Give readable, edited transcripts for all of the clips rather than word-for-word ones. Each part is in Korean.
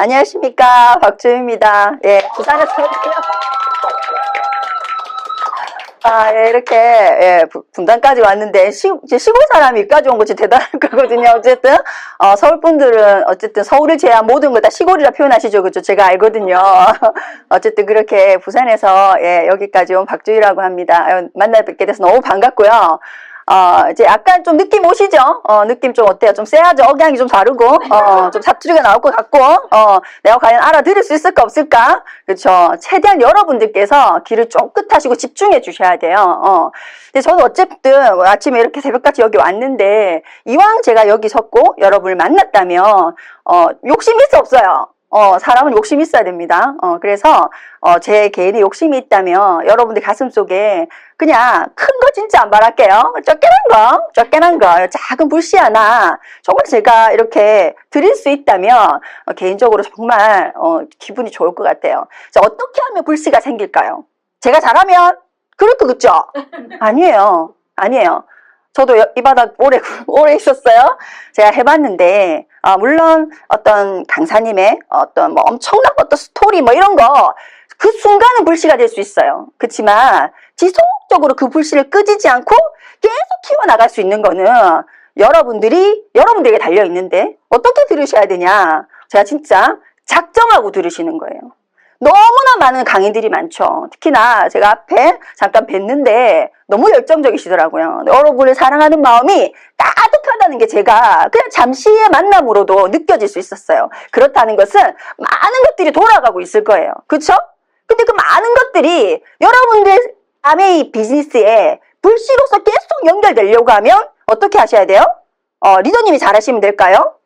안녕하십니까, 박주희입니다. 예, 부산에서 예, 이렇게 예, 분당까지 왔는데 시골 사람이 여기까지 온 것이 대단한 거거든요. 어쨌든 서울 분들은 어쨌든 서울을 제외한 모든 걸 다 시골이라 표현하시죠, 그죠? 제가 알거든요. 어쨌든 그렇게 부산에서 예, 여기까지 온 박주희라고 합니다. 만나 뵙게 돼서 너무 반갑고요. 이제 약간 좀 느낌 오시죠? 느낌 좀 어때요? 좀 쎄하죠? 억양이 좀 다르고, 좀 사투리가 나올 것 같고, 내가 과연 알아들을 수 있을까, 없을까? 그쵸. 최대한 여러분들께서 귀를 쫑긋하시고 집중해 주셔야 돼요. 근데 저는 어쨌든 아침에 이렇게 새벽까지 여기 왔는데, 이왕 제가 여기 섰고 여러분을 만났다면, 욕심이 있어 없어요? 사람은 욕심이 있어야 됩니다. 그래서, 제 개인의 욕심이 있다면, 여러분들 가슴 속에 그냥 큰 거 진짜 안 바랄게요. 쫓겨난 거, 작은 불씨 하나, 정말 제가 이렇게 드릴 수 있다면, 개인적으로 정말, 기분이 좋을 것 같아요. 자, 어떻게 하면 불씨가 생길까요? 제가 잘하면, 그럴 거 그쵸? 아니에요. 저도 이 바닥 오래 있었어요. 제가 해봤는데, 물론 어떤 강사님의 어떤 뭐 엄청난 어떤 스토리 뭐 이런 거, 그 순간은 불씨가 될 수 있어요. 그렇지만 지속적으로 그 불씨를 끄지지 않고 계속 키워나갈 수 있는 거는 여러분들에게 달려있는데 어떻게 들으셔야 되냐. 제가 진짜 작정하고 들으시는 거예요. 너무나 많은 강의들이 많죠. 특히나 제가 앞에 잠깐 뵀는데 너무 열정적이시더라고요. 여러분을 사랑하는 마음이 따뜻하다는 게 제가 그냥 잠시의 만남으로도 느껴질 수 있었어요. 그렇다는 것은 많은 것들이 돌아가고 있을 거예요. 그렇죠? 근데 그 많은 것들이 여러분들 아메이 비즈니스에 불씨로서 계속 연결되려고 하면 어떻게 하셔야 돼요? 리더님이 잘하시면 될까요?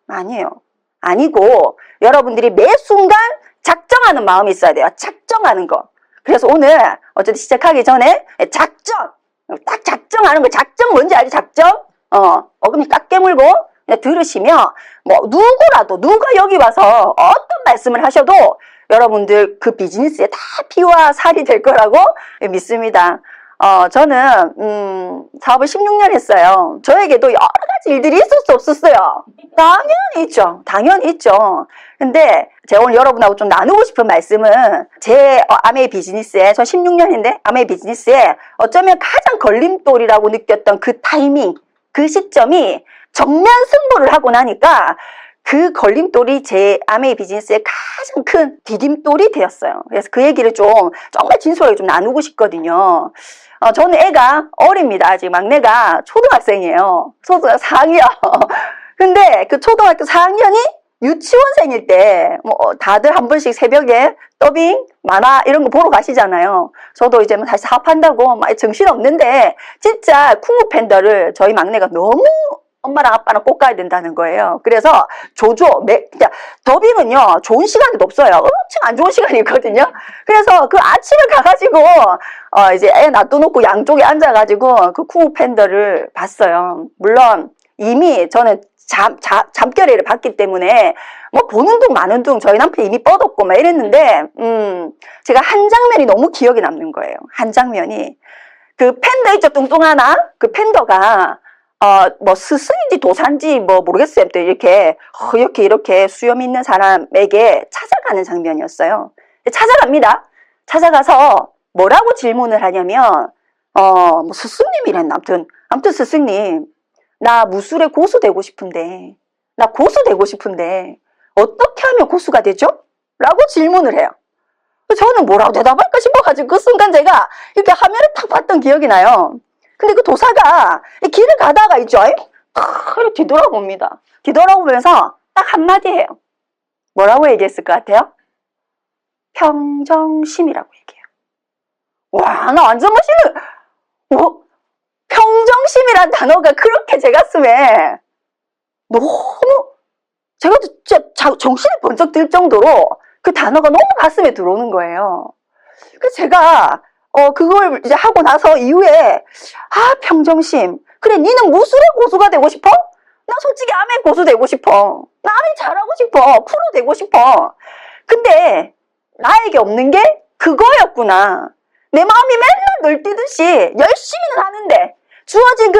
아니고 여러분들이 매 순간 작정하는 마음이 있어야 돼요. 작정하는 거. 그래서 오늘 어쨌든 시작하기 전에 딱 작정하는 거. 작정 뭔지 알죠? 작정? 어금니 딱 깨물고 그냥 들으시면 뭐 누구라도 누가 여기 와서 어떤 말씀을 하셔도 여러분들 그 비즈니스에 다 피와 살이 될 거라고 믿습니다. 저는 사업을 16년 했어요. 저에게도 여러 가지 일들이 있을 수 없었어요. 당연히 있죠. 근데 제가 오늘 여러분하고 좀 나누고 싶은 말씀은 제 아메이 비즈니스에, 저 16년인데 아메이 비즈니스에 어쩌면 가장 걸림돌이라고 느꼈던 그 타이밍, 그 시점이 정면 승부를 하고 나니까 그 걸림돌이 제 아메이 비즈니스의 가장 큰 디딤돌이 되었어요. 그래서 그 얘기를 정말 진솔하게 좀 나누고 싶거든요. 저는 애가 어립니다. 아직 막내가 초등학생이에요. 초등학교 4학년. 근데 그 초등학교 4학년이 유치원생일 때, 다들 한 번씩 새벽에 더빙, 만화 이런 거 보러 가시잖아요. 저도 이제 다시 사업한다고 막 정신 없는데, 진짜 쿵우 팬더를 저희 막내가 너무 엄마랑 아빠랑 꼭 가야 된다는 거예요. 그래서 더빙은요, 좋은 시간도 없어요. 엄청 안 좋은 시간이 있거든요. 그래서 그 아침에 가가지고, 이제 애 놔둬놓고 양쪽에 앉아가지고 그 쿵우 팬더를 봤어요. 물론 이미 저는 잠결례를 봤기 때문에 뭐 보는 둥 마는 둥 저희 남편이 이미 뻗었고 막 이랬는데, 제가 한 장면이 너무 기억에 남는 거예요. 한 장면이. 그 팬더 있죠, 뚱뚱하나? 그 팬더가 뭐 스승인지 도사인지 뭐 모르겠어요. 또 이렇게 수염 있는 사람에게 찾아가는 장면이었어요. 찾아갑니다. 찾아가서 뭐라고 질문을 하냐면 뭐 스승님이랬나. 아무튼 스승님, 나 무술의 고수 되고 싶은데 어떻게 하면 고수가 되죠? 라고 질문을 해요. 저는 뭐라고 대답할까 싶어가지고 그 순간 제가 이렇게 화면을 탁 봤던 기억이 나요. 근데 그 도사가 길을 가다가 있죠. 이렇게 뒤돌아봅니다. 뒤돌아보면서 딱 한마디 해요. 뭐라고 얘기했을 것 같아요? 평정심이라고 얘기해요. 와, 나 완전 멋있는, 평정심이란 단어가 그렇게 제 가슴에 너무, 제가 진짜 정신이 번쩍 들 정도로 그 단어가 너무 가슴에 들어오는 거예요. 그래서 제가 그걸 이제 하고 나서 이후에 평정심. 그래, 니는 무술의 고수가 되고 싶어? 나 솔직히 아메 고수 되고 싶어. 나 아메 잘하고 싶어. 프로 되고 싶어. 근데 나에게 없는 게 그거였구나. 내 마음이 맨날 널뛰듯이 열심히는 하는데 주어진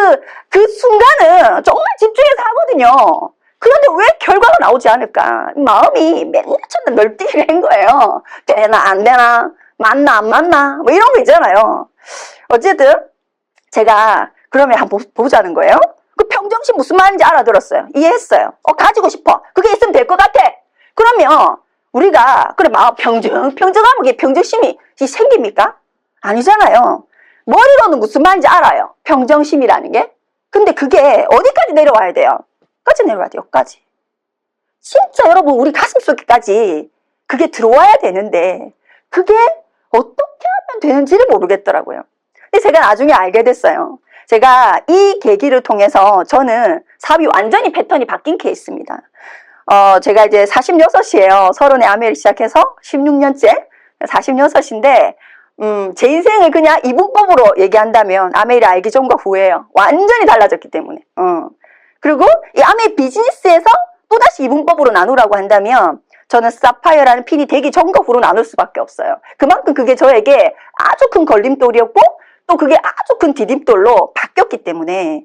그 순간은 정말 집중해서 하거든요. 그런데 왜 결과가 나오지 않을까? 마음이 맨날 저는 널뛰기를 한 거예요. 되나 안 되나? 맞나 안 맞나? 뭐 이런 거 있잖아요. 어쨌든 제가 그러면 한번 보자는 거예요. 그 평정심 무슨 말인지 알아들었어요. 이해했어요. 가지고 싶어. 그게 있으면 될 것 같아. 그러면 우리가 그래 마음 평정하면 그게 평정심이 생깁니까? 아니잖아요. 머리로는 무슨 말인지 알아요. 평정심이라는 게. 근데 그게 어디까지 내려와야 돼요? 여기까지 내려와야 돼요. 여기까지. 진짜 여러분 우리 가슴속에까지 그게 들어와야 되는데 그게 어떻게 하면 되는지를 모르겠더라고요. 근데 제가 나중에 알게 됐어요. 제가 이 계기를 통해서 저는 사업이 완전히 패턴이 바뀐 케이스입니다. 제가 이제 46이에요. 30에 아메를 시작해서 16년째 46인데 제 인생을 그냥 이분법으로 얘기한다면 아메를 알기 전과 후에요. 완전히 달라졌기 때문에. 그리고 이 아메 비즈니스에서 또다시 이분법으로 나누라고 한다면 저는 사파이어라는 핀이 되기 전과 후로 나눌 수밖에 없어요. 그만큼 그게 저에게 아주 큰 걸림돌이었고 또 그게 아주 큰 디딤돌로 바뀌었기 때문에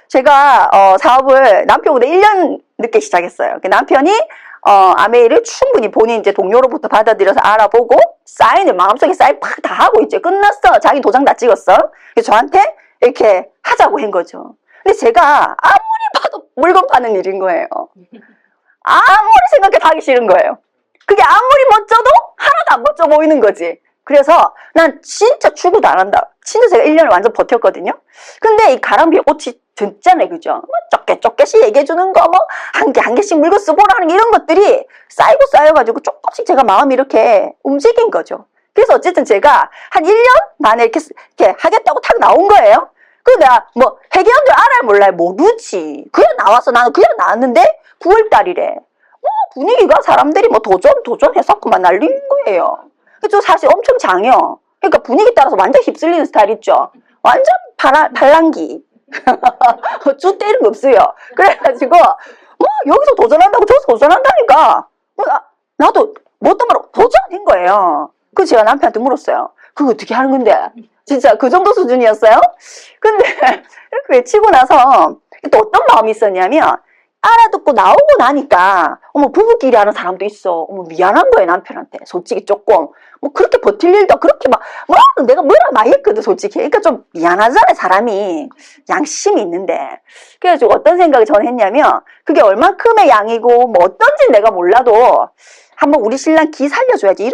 제가 사업을 남편보다 1년 늦게 시작했어요. 남편이 아메이를 충분히 본인 이제 동료로부터 받아들여서 알아보고 사인을 마음속에 사인 팍 다 하고 이제 끝났어. 자기 도장 다 찍었어. 그래서 저한테 이렇게 하자고 한 거죠. 근데 제가 아무리 봐도 물건 파는 일인 거예요. 아무리 생각해도 하기 싫은 거예요. 그게 아무리 멋져도 하나도 안 멋져 보이는 거지. 그래서 난 진짜 죽어도 안 한다. 진짜 제가 1년을 완전 버텼거든요. 근데 이 가랑비에 옷이 듣잖아요. 그죠? 뭐 쪼깨씩 얘기해주는 거, 뭐, 한 개씩 물건 쓰보라는 이런 것들이 쌓이고 쌓여가지고 조금씩 제가 마음이 이렇게 움직인 거죠. 그래서 어쨌든 제가 한 1년 만에 이렇게 하겠다고 탁 나온 거예요. 그래서 내가 뭐, 회계원들 알아요? 몰라요? 모르지. 그냥 나왔어. 나는 그냥 나왔는데 9월달이래. 분위기가 사람들이 뭐 도전해서 난리인 거예요. 그래서 사실 엄청 장해요. 그러니까 분위기 따라서 완전 휩쓸리는 스타일 있죠. 완전 팔랑기. 쭉 때리는 거 없어요. 그래가지고 여기서 도전한다고 저기서 도전한다니까 나도 뭣도 모르고 도전한 거예요. 그래서 제가 남편한테 물었어요. 그거 어떻게 하는 건데? 진짜 그 정도 수준이었어요? 근데 이렇게 외치고 나서 또 어떤 마음이 있었냐면 알아듣고 나오고 나니까 부부끼리 하는 사람도 있어. 미안한 거예요. 남편한테 솔직히 조금 그렇게 버틸 일도 그렇게 내가 뭐라 많이 했거든 솔직히. 그러니까 좀 미안하잖아요. 사람이 양심이 있는데. 그래가지고 어떤 생각을 저는 했냐면 그게 얼만큼의 양이고 뭐 어떤지 내가 몰라도 한번 우리 신랑 기 살려줘야지 이런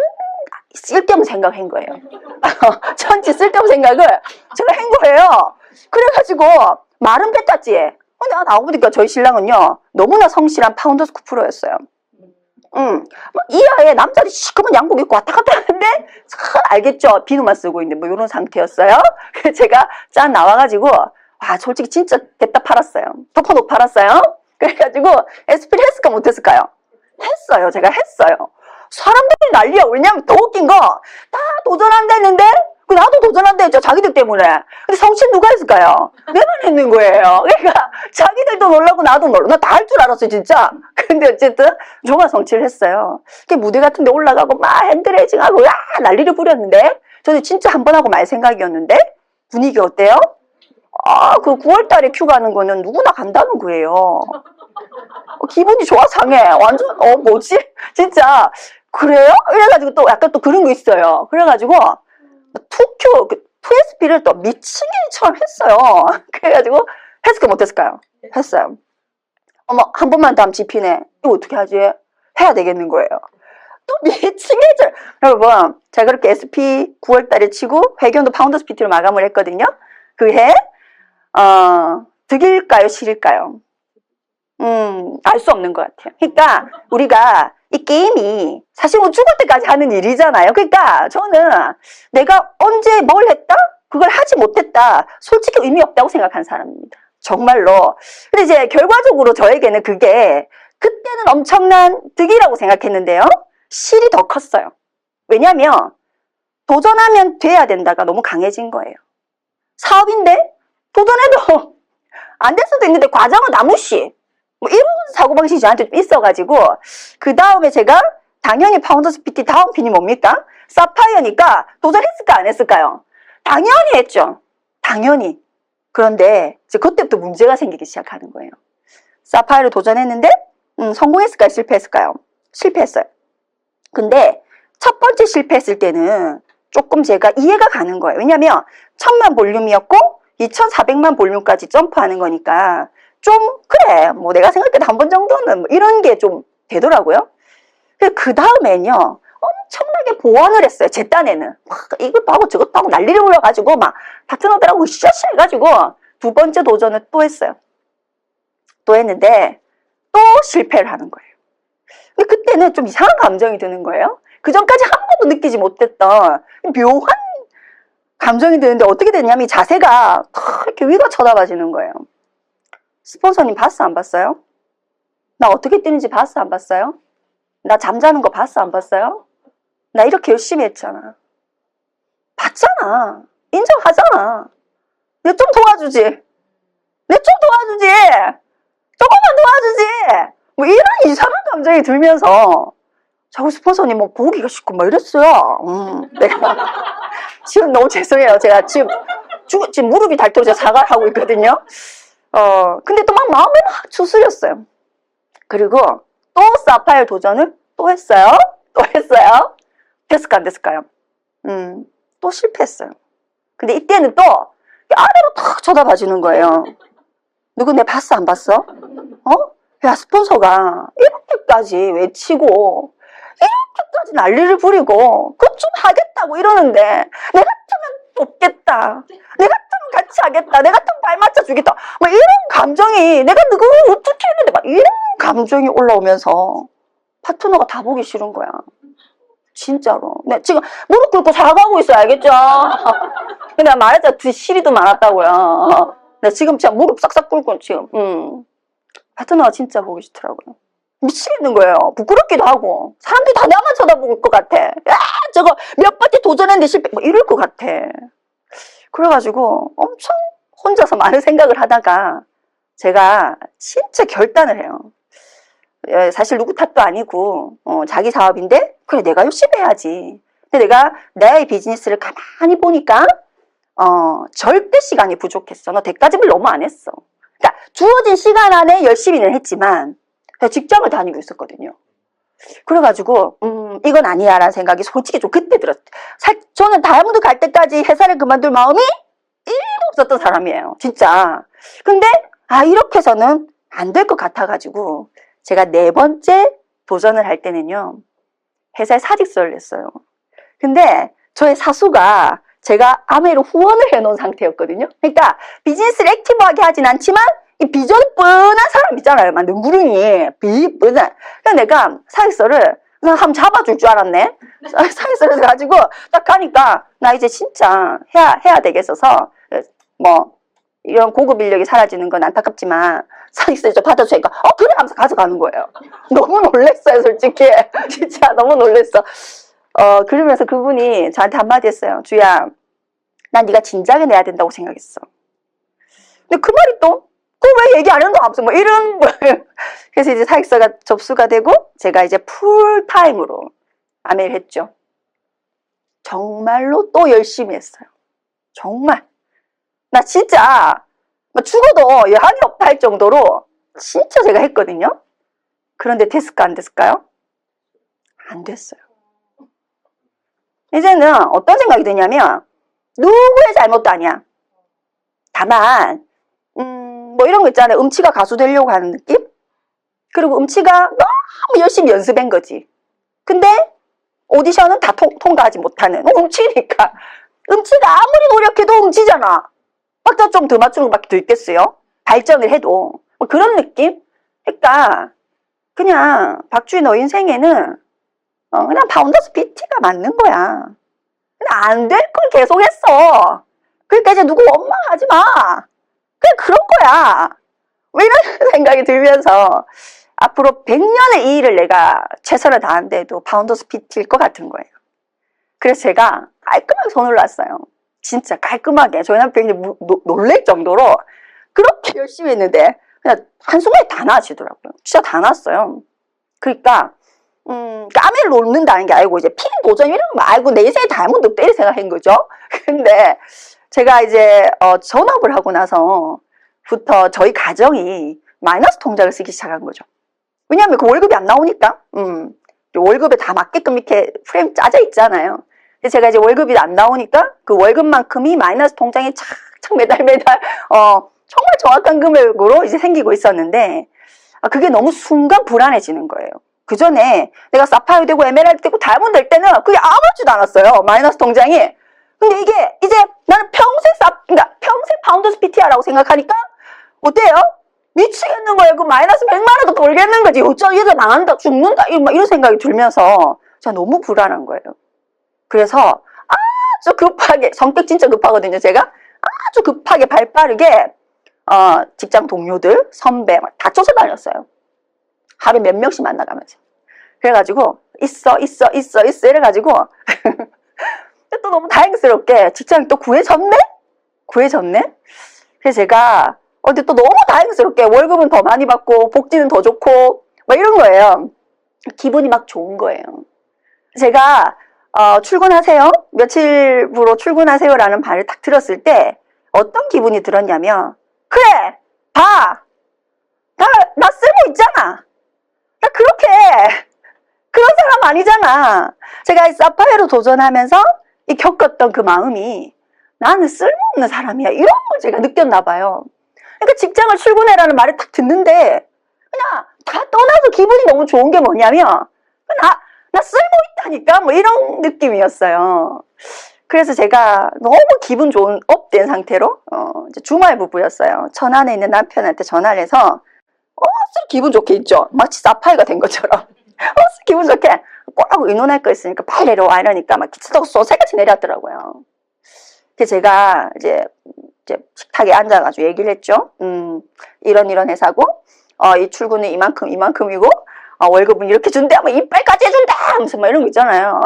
쓸데없는 생각을 한 거예요. 천지 쓸데없는 생각을 제가 한 거예요. 그래가지고 말은 뱉었지. 내가 나오보니까 저희 신랑은요 너무나 성실한 파운더스 쿠프로였어요. 이 아이에 남자들이 시커먼 양복 입고 왔다 갔다 하는데 잘 알겠죠. 비누만 쓰고 있는데 뭐 이런 상태였어요. 그래서 제가 짠 나와가지고 솔직히 진짜 됐다 팔았어요. 덮어놓고 팔았어요. 그래가지고 에스피를 했을까 못했을까요? 했어요. 제가 했어요. 사람들이 난리야. 왜냐면 더 웃긴 거 다 도전한다는데 나도 도전한다 했죠. 자기들 때문에. 근데 성취는 누가 했을까요? 내만 했는 거예요. 그러니까 자기들도 놀라고 나도 놀라. 나 다 할 줄 알았어 진짜. 근데 어쨌든 정말 성취를 했어요. 무대 같은 데 올라가고 막 핸드레이징하고 난리를 부렸는데 저는 진짜 한 번 하고 말 생각이었는데 분위기 어때요? 그 9월달에 큐 가는 거는 누구나 간다는 거예요. 기분이 좋아 상해. 완전 뭐지? 진짜 그래요? 이래가지고 또 약간 또 그런 거 있어요. 그래가지고 2SP를 또 미친개처럼 했어요. 그래가지고 했을까 못했을까요? 했어요. 한 번만 더 하면 집히네. 이거 어떻게 하지? 해야 되겠는 거예요. 또 미친개처럼. 여러분 제가 그렇게 SP 9월달에 치고 회견도 파운더스 PT로 마감을 했거든요. 그 해 득일까요? 실일까요? 알 수 없는 것 같아요. 그러니까 우리가 이 게임이 사실 죽을 때까지 하는 일이잖아요. 그러니까 저는 내가 언제 뭘 했다? 그걸 하지 못했다. 솔직히 의미 없다고 생각한 사람입니다. 정말로. 근데 이제 결과적으로 저에게는 그게 그때는 엄청난 득이라고 생각했는데요. 실이 더 컸어요. 왜냐면 도전하면 돼야 된다가 너무 강해진 거예요. 사업인데 도전해도 안 될 수도 있는데 과정은 나무씨. 이런 사고방식이 저한테 좀 있어가지고 그 다음에 제가 당연히 파운더스 PT 다음 핀이 뭡니까? 사파이어니까 도전했을까 안 했을까요? 당연히 했죠. 당연히. 그런데 이제 그때부터 문제가 생기기 시작하는 거예요. 사파이어를 도전했는데 성공했을까요? 실패했을까요? 실패했어요. 근데 첫 번째 실패했을 때는 조금 제가 이해가 가는 거예요. 왜냐면 1000만 볼륨이었고 2400만 볼륨까지 점프하는 거니까 좀 그래 뭐 내가 생각할 때 한 번 정도는 뭐 이런 게 좀 되더라고요. 그 다음엔요 엄청나게 보완을 했어요. 제 딴에는 막 이것도 하고 저것도 하고 난리를 올려가지고 막 파트너들하고 으쌰으쌰 해가지고 두 번째 도전을 또 했어요. 또 했는데 또 실패를 하는 거예요. 근데 그때는 좀 이상한 감정이 드는 거예요. 그 전까지 한 번도 느끼지 못했던 묘한 감정이 드는데 어떻게 됐냐면 이 자세가 이렇게 위로 쳐다봐지는 거예요. 스폰서님 봤어 안 봤어요? 나 어떻게 뛰는지 봤어 안 봤어요? 나 잠자는 거 봤어 안 봤어요? 나 이렇게 열심히 했잖아. 봤잖아. 인정하잖아. 내 좀 도와주지. 내 좀 도와주지. 조금만 도와주지. 뭐 이런 이상한 감정이 들면서 자꾸 스폰서님 뭐 보기가 싫고 막 이랬어요. 내가 지금 너무 죄송해요. 제가 지금 무릎이 닳도록 제가 사과를 하고 있거든요. 근데 또 막 마음에 막 추스렸어요. 그리고 또 사파이어 도전을 또 했어요. 또 했어요. 됐을까 안 됐을까요? 또 실패했어요. 근데 이때는 또 아래로 탁 쳐다봐주는 거예요. 누구 내 봤어 안 봤어? 야 스폰서가 이렇게까지 외치고 이렇게까지 난리를 부리고 그것 좀 하겠다고 이러는데 내 같으면 돕겠다. 내 같으면 같이 하겠다. 내 같으면 발 맞춰주겠다. 막 이런 감정이 내가 누구 어떻게 했는데 막 이런 감정이 올라오면서 파트너가 다 보기 싫은 거야. 진짜로. 네, 지금 무릎 꿇고 사과하고 있어요. 알겠죠? 근데 말했잖아. 시리도 많았다고요. 네, 지금 진짜 무릎 싹싹 꿇고 지금 파트너가 진짜 보기 싫더라고요. 미치겠는 거예요. 부끄럽기도 하고 사람들이 다 나만 쳐다볼 것 같아. 야 저거 몇 바퀴 도전했는데 실패 뭐 이럴 것 같아. 그래가지고 엄청 혼자서 많은 생각을 하다가 제가 진짜 결단을 해요. 사실 누구 탓도 아니고 자기 사업인데 그래 내가 열심히 해야지. 근데 내가 내 비즈니스를 가만히 보니까 절대 시간이 부족했어. 너 대가집을 너무 안 했어. 그러니까 주어진 시간 안에 열심히는 했지만 직장을 다니고 있었거든요. 그래가지고 이건 아니야 라는 생각이 솔직히 좀 그때 들었어요. 저는 다이아몬드 갈 때까지 회사를 그만둘 마음이 1도 없었던 사람이에요. 진짜. 근데 이렇게 해서는 안 될 것 같아가지고 제가 4번째 도전을 할 때는요. 회사에 사직서를 냈어요. 근데 저의 사수가 제가 아메로 후원을 해놓은 상태였거든요. 그러니까 비즈니스를 액티브하게 하진 않지만 이 비전이 뻔한 사람 있잖아요. 막 눈구름이 뻔한. 그래서 내가 사직서를 그냥 한번 잡아줄 줄 알았네. 사직서를 가지고 딱 가니까 나 이제 진짜 해야 되겠어서 뭐 이런 고급 인력이 사라지는 건 안타깝지만 사직서 좀 받아주니까 그래 하면서 가져가는 거예요. 너무 놀랬어요 솔직히. 진짜 너무 놀랬어. 그러면서 그분이 저한테 한마디 했어요. 주야 난 네가 진작에 내야 된다고 생각했어. 근데 그 말이 또 그 왜 얘기 안 했는가 하면서 뭐 이런 거예요. 그래서 이제 사직서가 접수가 되고 제가 이제 풀타임으로 아메를 했죠. 정말로 또 열심히 했어요. 정말 나 진짜 죽어도 여한이 없다 할 정도로 진짜 제가 했거든요. 그런데 됐을까 안 됐을까요? 안 됐어요. 이제는 어떤 생각이 드냐면 누구의 잘못도 아니야. 다만 뭐 이런 거 있잖아요. 음치가 가수 되려고 하는 느낌? 그리고 음치가 너무 열심히 연습한 거지. 근데 오디션은 다 통과하지 못하는 음치니까. 음치가 아무리 노력해도 음치잖아. 박자 좀 더 맞추는 것밖에 더 있겠어요? 발전을 해도. 뭐 그런 느낌? 그러니까 그냥 박주희 너 인생에는 그냥 파운더스 PT가 맞는 거야. 근데 안 될 걸 계속 했어. 그러니까 이제 누구 원망하지 마. 그냥 그런 거야. 뭐 이런 생각이 들면서 앞으로 100년의 이 일을 내가 최선을 다하는데도 파운더스 PT일 것 같은 거예요. 그래서 제가 깔끔하게 손을 놨어요. 진짜 깔끔하게. 저희 남편이 놀랄 정도로 그렇게 열심히 했는데 그냥 한순간에 다 나아지더라고요. 진짜 다 나았어요. 그러니까 까매를 놓는다는 게 아니고 이제 필 도전 이런 거 말고 내 인생에 다이아몬드 없다 이렇게 생각한 거죠. 근데 제가 이제 전업을 하고 나서부터 저희 가정이 마이너스 통장을 쓰기 시작한 거죠. 왜냐하면 그 월급이 안 나오니까. 월급에 다 맞게끔 이렇게 프레임 짜져 있잖아요. 근데 제가 이제 월급이 안 나오니까 그 월급만큼이 마이너스 통장에 착착 매달 정말 정확한 금액으로 이제 생기고 있었는데, 그게 너무 순간 불안해지는 거예요. 그 전에 내가 사파이어 되고 에메랄드 되고 다이아몬드 될 때는 그게 아무렇지도 않았어요. 마이너스 통장이. 근데 이게 이제 나는 그러니까 평생 파운더스 PTR라고 생각하니까 어때요? 미치겠는 거예요. 그 마이너스 100만 원도 벌겠는 거지. 어쩌 이러다 망한다, 죽는다, 이런 생각이 들면서 제가 너무 불안한 거예요. 그래서 아주 급하게, 성격 진짜 급하거든요, 제가. 아주 급하게 발빠르게 직장 동료들, 선배 다 쫓아다녔어요. 하루에 몇 명씩 만나가면서. 그래가지고 있어 이래가지고 또 너무 다행스럽게 직장이 또 구해졌네. 그래서 제가 근데 또 너무 다행스럽게 월급은 더 많이 받고 복지는 더 좋고 막 이런 거예요. 기분이 막 좋은 거예요. 제가 출근하세요, 며칠부로 출근하세요라는 말을 딱 들었을 때 어떤 기분이 들었냐면, 그래, 봐, 나 쓸모 있잖아. 나 그렇게 그런 사람 아니잖아. 제가 사파이어로 도전하면서 겪었던 그 마음이 나는 쓸모없는 사람이야, 이런 걸 제가 느꼈나 봐요. 그러니까 직장을 출근해라는 말을 딱 듣는데 그냥 다 떠나서 기분이 너무 좋은 게 뭐냐면, 나 쓸모 있다니까, 뭐 이런 느낌이었어요. 그래서 제가 너무 기분 좋은 업된 상태로 이제 주말 부부였어요. 천안에 있는 남편한테 전화를 해서 기분 좋게 있죠. 마치 사파이어가 된 것처럼 기분 좋게 꼭 의논할 거 있으니까 빨리 내려와 이러니까 막 기차도 쏘새같이 내렸더라고요. 그래서 제가 이제 식탁에 앉아가지고 얘기를 했죠. 이런 회사고 이 출근은 이만큼이고 월급은 이렇게 준대, 뭐 이빨까지 해준다 하면서 막 이런 거 있잖아요.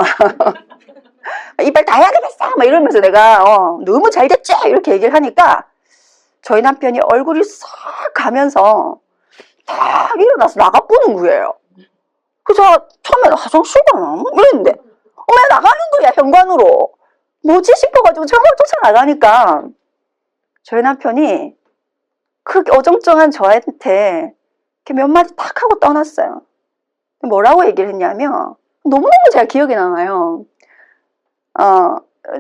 이빨 다 해야 되겠어 막 이러면서 내가 너무 잘 됐지 이렇게 얘기를 하니까 저희 남편이 얼굴이 싹 가면서 딱 일어나서 나가보는 거예요. 그래서 처음에 화장실 가나? 이랬는데 왜 나가는 거야, 현관으로. 뭐지 싶어가지고 정말 쫓아나가니까 저희 남편이 그 어정쩡한 저한테 이렇게 몇 마디 탁 하고 떠났어요. 뭐라고 얘기를 했냐면, 너무너무 제가 기억에 남아요.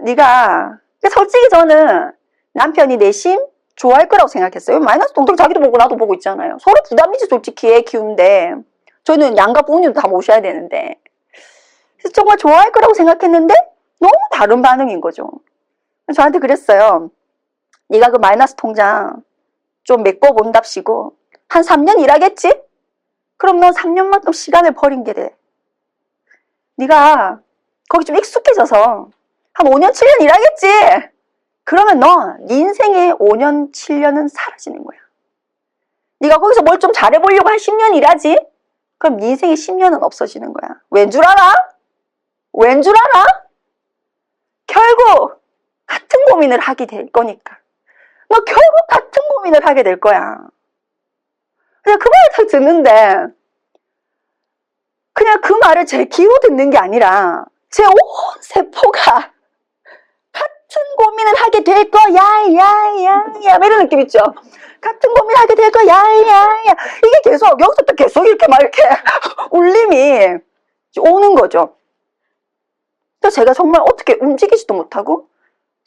네가, 솔직히 저는 남편이 내심 좋아할 거라고 생각했어요. 마이너스 동생 자기도 보고 나도 보고 있잖아요. 서로 부담이지, 솔직히 애 키우는데. 저희는 양가 부모님도 다 모셔야 되는데. 그래서 정말 좋아할 거라고 생각했는데 너무 다른 반응인 거죠. 저한테 그랬어요. 네가 그 마이너스 통장 좀 메꿔본답시고 한 3년 일하겠지? 그럼 넌 3년만큼 시간을 버린 게 돼. 네가 거기 좀 익숙해져서 한 5년, 7년 일하겠지? 그러면 너 네 인생의 5년, 7년은 사라지는 거야. 네가 거기서 뭘 좀 잘해보려고 한 10년 일하지? 그럼 네 인생의 10년은 없어지는 거야. 왠 줄 알아? 결국 같은 고민을 하게 될 거니까. 너 결국 같은 고민을 하게 될 거야. 그냥 그 말을 딱 듣는데 그냥 그 말을 제 귀로 듣는 게 아니라 제 온 세포가 같은 고민을 하게 될 거야, 이런 느낌 있죠? 같은 고민을 하게 될 거야, 이게 계속 여기서부터 계속 이렇게 막 이렇게 울림이 오는 거죠. 그래서 제가 정말 어떻게 움직이지도 못하고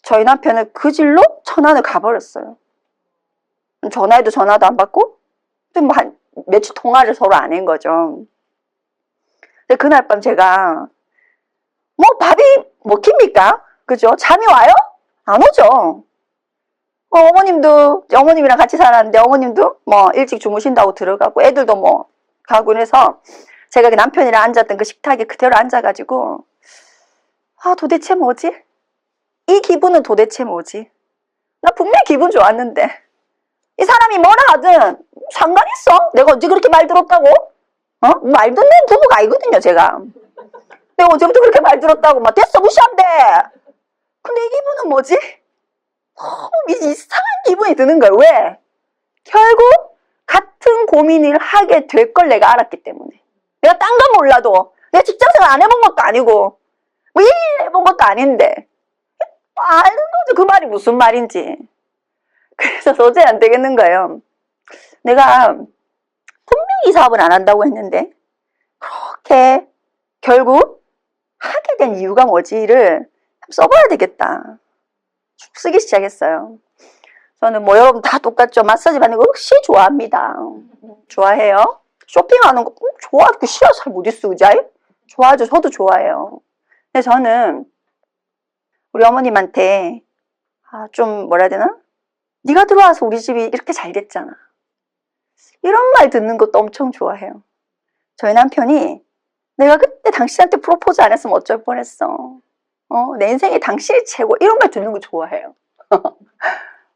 저희 남편은 그 질로 천안을 가버렸어요. 전화해도 전화도 안 받고 뭐 한 며칠 통화를 서로 안 한 거죠. 근데 그날 밤 제가 뭐 밥이 먹힙니까? 그죠? 잠이 와요? 안 오죠. 어머님이랑 같이 살았는데 어머님도 뭐 일찍 주무신다고 들어가고 애들도 뭐 가고 해서 제가 그 남편이랑 앉았던 그 식탁에 그대로 앉아가지고 도대체 뭐지? 이 기분은 도대체 뭐지? 나 분명히 기분 좋았는데 이 사람이 뭐라 하든 상관 있어? 내가 언제 그렇게 말 들었다고? 말 듣는 부부가 아니거든요, 제가. 내가 언제부터 그렇게 말 들었다고 막 됐어 무시한대. 근데 이 기분은 뭐지? 너무 이상한 기분이 드는 거예요. 왜? 결국 같은 고민을 하게 될 걸 내가 알았기 때문에. 내가 딴 건 몰라도 내가 직장생활 안 해본 것도 아니고 뭐 일 해본 것도 아닌데 아는 거죠, 그 말이 무슨 말인지. 그래서 도저히 안 되겠는 거예요. 내가 분명히 이 사업은 안 한다고 했는데 그렇게 결국 하게 된 이유가 뭐지를 써봐야 되겠다. 쭉 쓰기 시작했어요. 저는 뭐 여러분 다 똑같죠. 마사지 받는 거 역시 좋아합니다. 좋아해요. 쇼핑하는 거 좋아하고 싫어 잘 못 있어 그자이? 좋아하죠. 저도 좋아해요. 근데 저는 우리 어머님한테 좀 뭐라 해야 되나? 네가 들어와서 우리 집이 이렇게 잘 됐잖아. 이런 말 듣는 것도 엄청 좋아해요. 저희 남편이 내가 그때 당신한테 프로포즈 안 했으면 어쩔 뻔했어. 내 인생에 당신이 최고. 이런 말 듣는 거 좋아해요.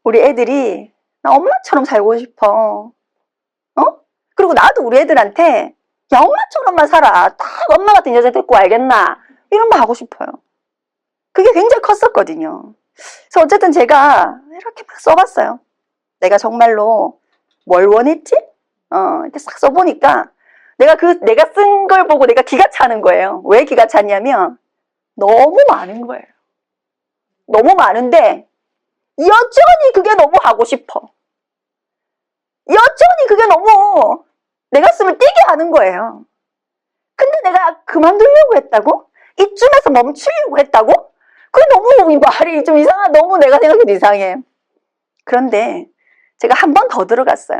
우리 애들이 나 엄마처럼 살고 싶어. 그리고 나도 우리 애들한테 야 엄마처럼만 살아. 딱 엄마 같은 여자 데리고 알겠나? 이런 말 하고 싶어요. 그게 굉장히 컸었거든요. 그래서 어쨌든 제가 이렇게 막 써봤어요. 내가 정말로 뭘 원했지? 이렇게 싹 써보니까 내가 쓴 걸 보고 내가 기가 차는 거예요. 왜 기가 찼냐면 너무 많은 거예요. 너무 많은데 여전히 그게 너무 하고 싶어. 여전히 그게 너무 내 가슴을 뛰게 하는 거예요. 근데 내가 그만두려고 했다고? 이쯤에서 멈추려고 했다고? 그게 너무 말이 좀 이상하다. 너무 내가 생각해도 이상해. 그런데 제가 한 번 더 들어갔어요.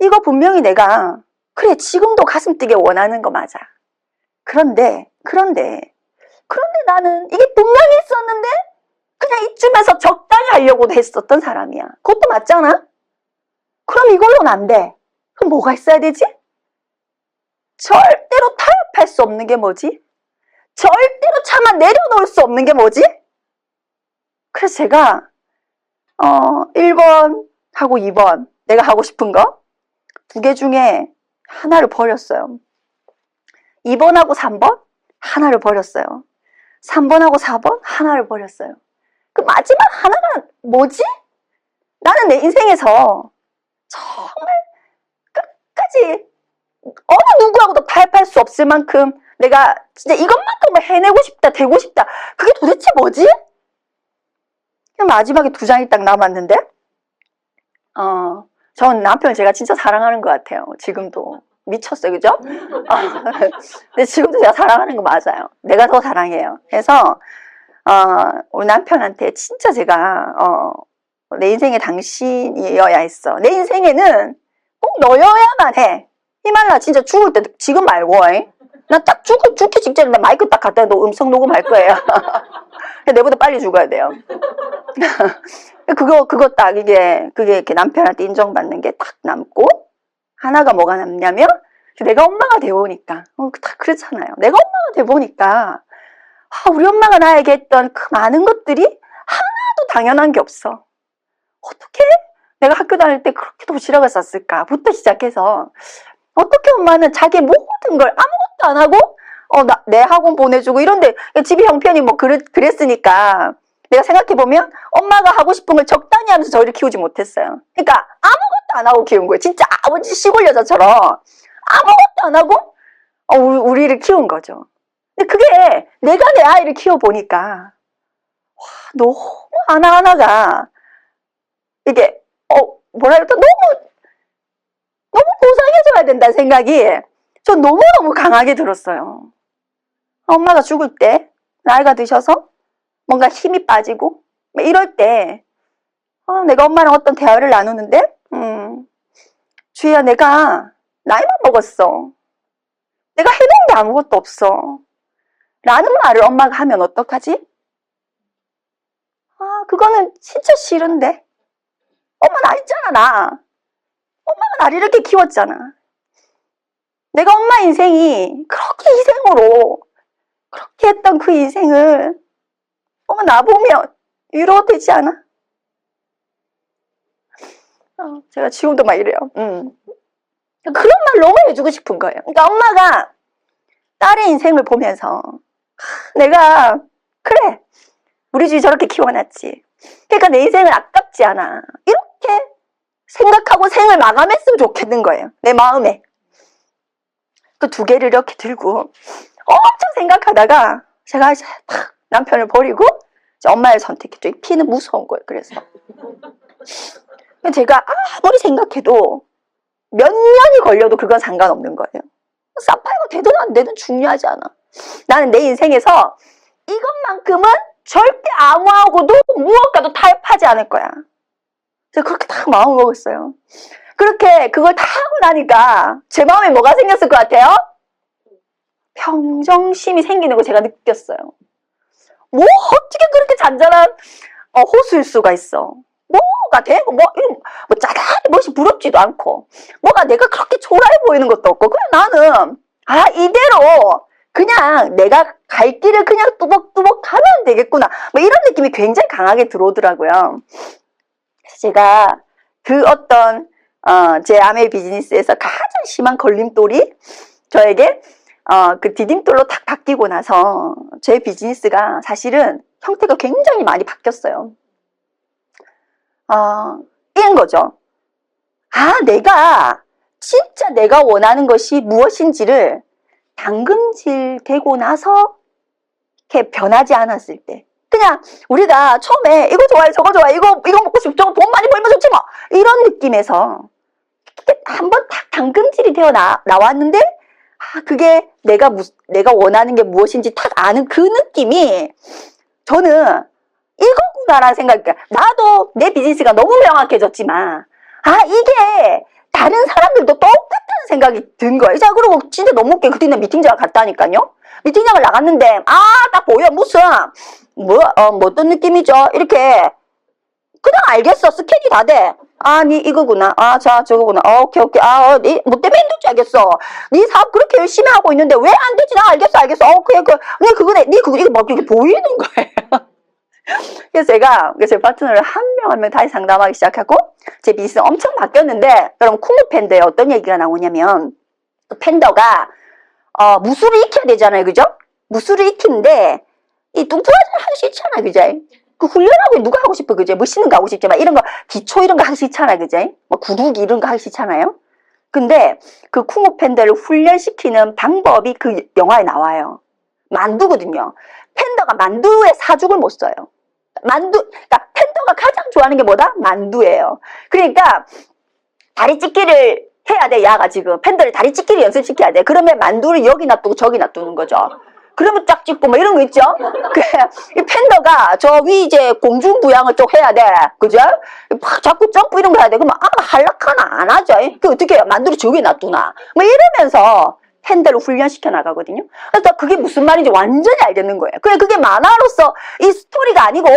이거 분명히 내가 그래 지금도 가슴 뛰게 원하는 거 맞아. 그런데 나는 이게 분명히 있었는데 그냥 이쯤에서 적당히 하려고도 했었던 사람이야. 그것도 맞잖아? 그럼 이걸로는 안 돼. 그럼 뭐가 있어야 되지? 절대로 타협할 수 없는 게 뭐지? 절대로 차마 내려놓을 수 없는 게 뭐지? 그래서 제가 1번하고 2번 내가 하고 싶은 거 두 개 중에 하나를 버렸어요. 2번하고 3번 하나를 버렸어요. 3번하고 4번 하나를 버렸어요. 그 마지막 하나는 뭐지? 나는 내 인생에서 정말 끝까지 어느 누구하고도 타협할 수 없을 만큼 내가 진짜 이것만큼은 해내고 싶다, 되고 싶다. 그게 도대체 뭐지? 마지막에 두 장이 딱 남았는데 전 남편을 제가 진짜 사랑하는 것 같아요. 지금도. 미쳤어요. 그죠? 근데 지금도 제가 사랑하는 거 맞아요. 내가 더 사랑해요. 그래서 우리 남편한테 진짜 제가 내 인생에 당신이어야 했어. 내 인생에는 꼭 너여야만 해. 히말라 진짜 죽을 때 지금 말고 나 딱 죽기 직전에 나 마이크 딱 갖다 너 음성 녹음할 거예요. 내보다 빨리 죽어야 돼요. 그거 딱 그게 이렇게 남편한테 인정받는 게 딱 남고 하나가 뭐가 남냐면 내가 엄마가 돼보니까 다 그렇잖아요. 내가 엄마가 돼보니까 우리 엄마가 나에게 했던 그 많은 것들이 하나도 당연한 게 없어. 어떻게 내가 학교 다닐 때 그렇게 도시락을 쌌을까? 부터 시작해서 어떻게 엄마는 자기 모든 걸 아무것도 안 하고 내 학원 보내주고 이런데 집이 형편이 뭐 그랬으니까 내가 생각해보면 엄마가 하고 싶은 걸 적당히 하면서 저희를 키우지 못했어요. 그러니까 아무것도 안 하고 키운 거예요. 진짜 아버지 시골 여자처럼 아무것도 안 하고 우리를 키운 거죠. 근데 그게 내가 내 아이를 키워보니까 너무 하나하나가 이게 뭐랄까 너무 보상해줘야 된다는 생각이 전 너무너무 강하게 들었어요. 엄마가 죽을 때 나이가 드셔서 뭔가 힘이 빠지고 이럴 때 내가 엄마랑 어떤 대화를 나누는데 주희야 내가 나이만 먹었어. 내가 해놓은 게 아무것도 없어. 라는 말을 엄마가 하면 어떡하지? 그거는 진짜 싫은데. 엄마 나 있잖아 나. 엄마가 나를 이렇게 키웠잖아. 내가 엄마 인생이 그렇게 희생으로 그렇게 했던 그 인생을 엄마 나 보면 위로되지 않아? 제가 지금도 막 이래요. 그런 말 너무 해주고 싶은 거예요. 그러니까 엄마가 딸의 인생을 보면서 내가 그래 우리 집이 저렇게 키워놨지. 그러니까 내 인생은 아깝지 않아. 이렇게 생각하고 생을 마감했으면 좋겠는 거예요. 내 마음에. 그 두 개를 이렇게 들고 엄청 생각하다가 제가 이제 탁 남편을 버리고 이제 엄마를 선택했죠. 이 피는 무서운 거예요. 그래서 제가 아무리 생각해도 몇 년이 걸려도 그건 상관없는 거예요. 사파이어가 되든 안 되든 중요하지 않아. 나는 내 인생에서 이것만큼은 절대 아무하고도 무엇과도 타협하지 않을 거야. 제가 그렇게 딱 마음을 먹었어요. 그렇게 그걸 다 하고 나니까 제 마음에 뭐가 생겼을 것 같아요? 평정심이 생기는 거 제가 느꼈어요. 뭐 어떻게 그렇게 잔잔한 호수일 수가 있어. 뭐가 되고 뭐 짜다니 멋이 부럽지도 않고 뭐가 내가 그렇게 초라해 보이는 것도 없고 그냥 나는 이대로 그냥 내가 갈 길을 그냥 뚜벅뚜벅 가면 되겠구나 뭐 이런 느낌이 굉장히 강하게 들어오더라고요. 그래서 제가 그 어떤 제 아메 비즈니스에서 가장 심한 걸림돌이 저에게 그 디딤돌로 탁 바뀌고 나서 제 비즈니스가 사실은 형태가 굉장히 많이 바뀌었어요. 이런 거죠. 내가 진짜 내가 원하는 것이 무엇인지를 당근질 되고 나서 이렇게 변하지 않았을 때 그냥 우리가 처음에 이거 좋아해 저거 좋아해 이거 먹고 싶어 저거 돈 많이 벌면 좋지 뭐 이런 느낌에서 한번 딱 당근질이 되어 나왔는데 그게 내가 원하는 게 무엇인지 딱 아는 그 느낌이 저는 이거구나라는 생각이 나도 내 비즈니스가 너무 명확해졌지만 이게 다른 사람들도 똑같다는 생각이 든 거예요. 자, 그리고 진짜 너무 웃겨. 그때 미팅장 갔다니까요. 미팅장을 나갔는데 딱 보여. 무슨 어떤 느낌이죠? 이렇게 그냥 알겠어. 스캔이 다 돼. 니 이거구나. 자, 저거구나. 오케이. 뭐 때문에 힘들지 알겠어. 네 사업 그렇게 열심히 하고 있는데 왜 안 되지? 나 알겠어. 그거네. 이거 막 이렇게 보이는 거예요. 그래서 제가 제 파트너를 한 명 다시 상담하기 시작하고 제 비즈니스 엄청 바뀌었는데 여러분 쿵우 팬더에 어떤 얘기가 나오냐면 팬더가 무술을 익혀야 되잖아요. 그죠? 무술을 익히는데 이 뚱뚱하지는 하기 싫잖아. 그죠? 그 훈련하고 누가 하고 싶어. 그죠? 멋있는 거 하고 싶지만 이런 거 기초 이런 거 하기 싫잖아. 그죠? 뭐 구르기 이런 거 하기 싫잖아요. 근데 그 쿵우 팬더를 훈련시키는 방법이 그 영화에 나와요. 만두거든요. 팬더가 만두에 사죽을 못 써요. 그러니까 팬더가 가장 좋아하는 게 뭐다? 만두예요. 그러니까 다리 찢기를 해야 돼. 야가 지금 팬더를 다리 찢기를 연습시켜야 돼. 그러면 만두를 여기 놔두고 저기 놔두는 거죠. 그러면 쫙 찢고 뭐 이런 거 있죠. 이 팬더가 저 위 이제 공중부양을 또 해야 돼. 그죠? 자꾸 점프 이런 거 해야 돼. 그러면 할락하나 안 하죠. 그 어떻게 해요? 만두를 저기 놔두나 뭐 이러면서 팬더를 훈련시켜 나가거든요. 그래서 그게 무슨 말인지 완전히 알겠는 거예요. 그게 만화로서 이 스토리가 아니고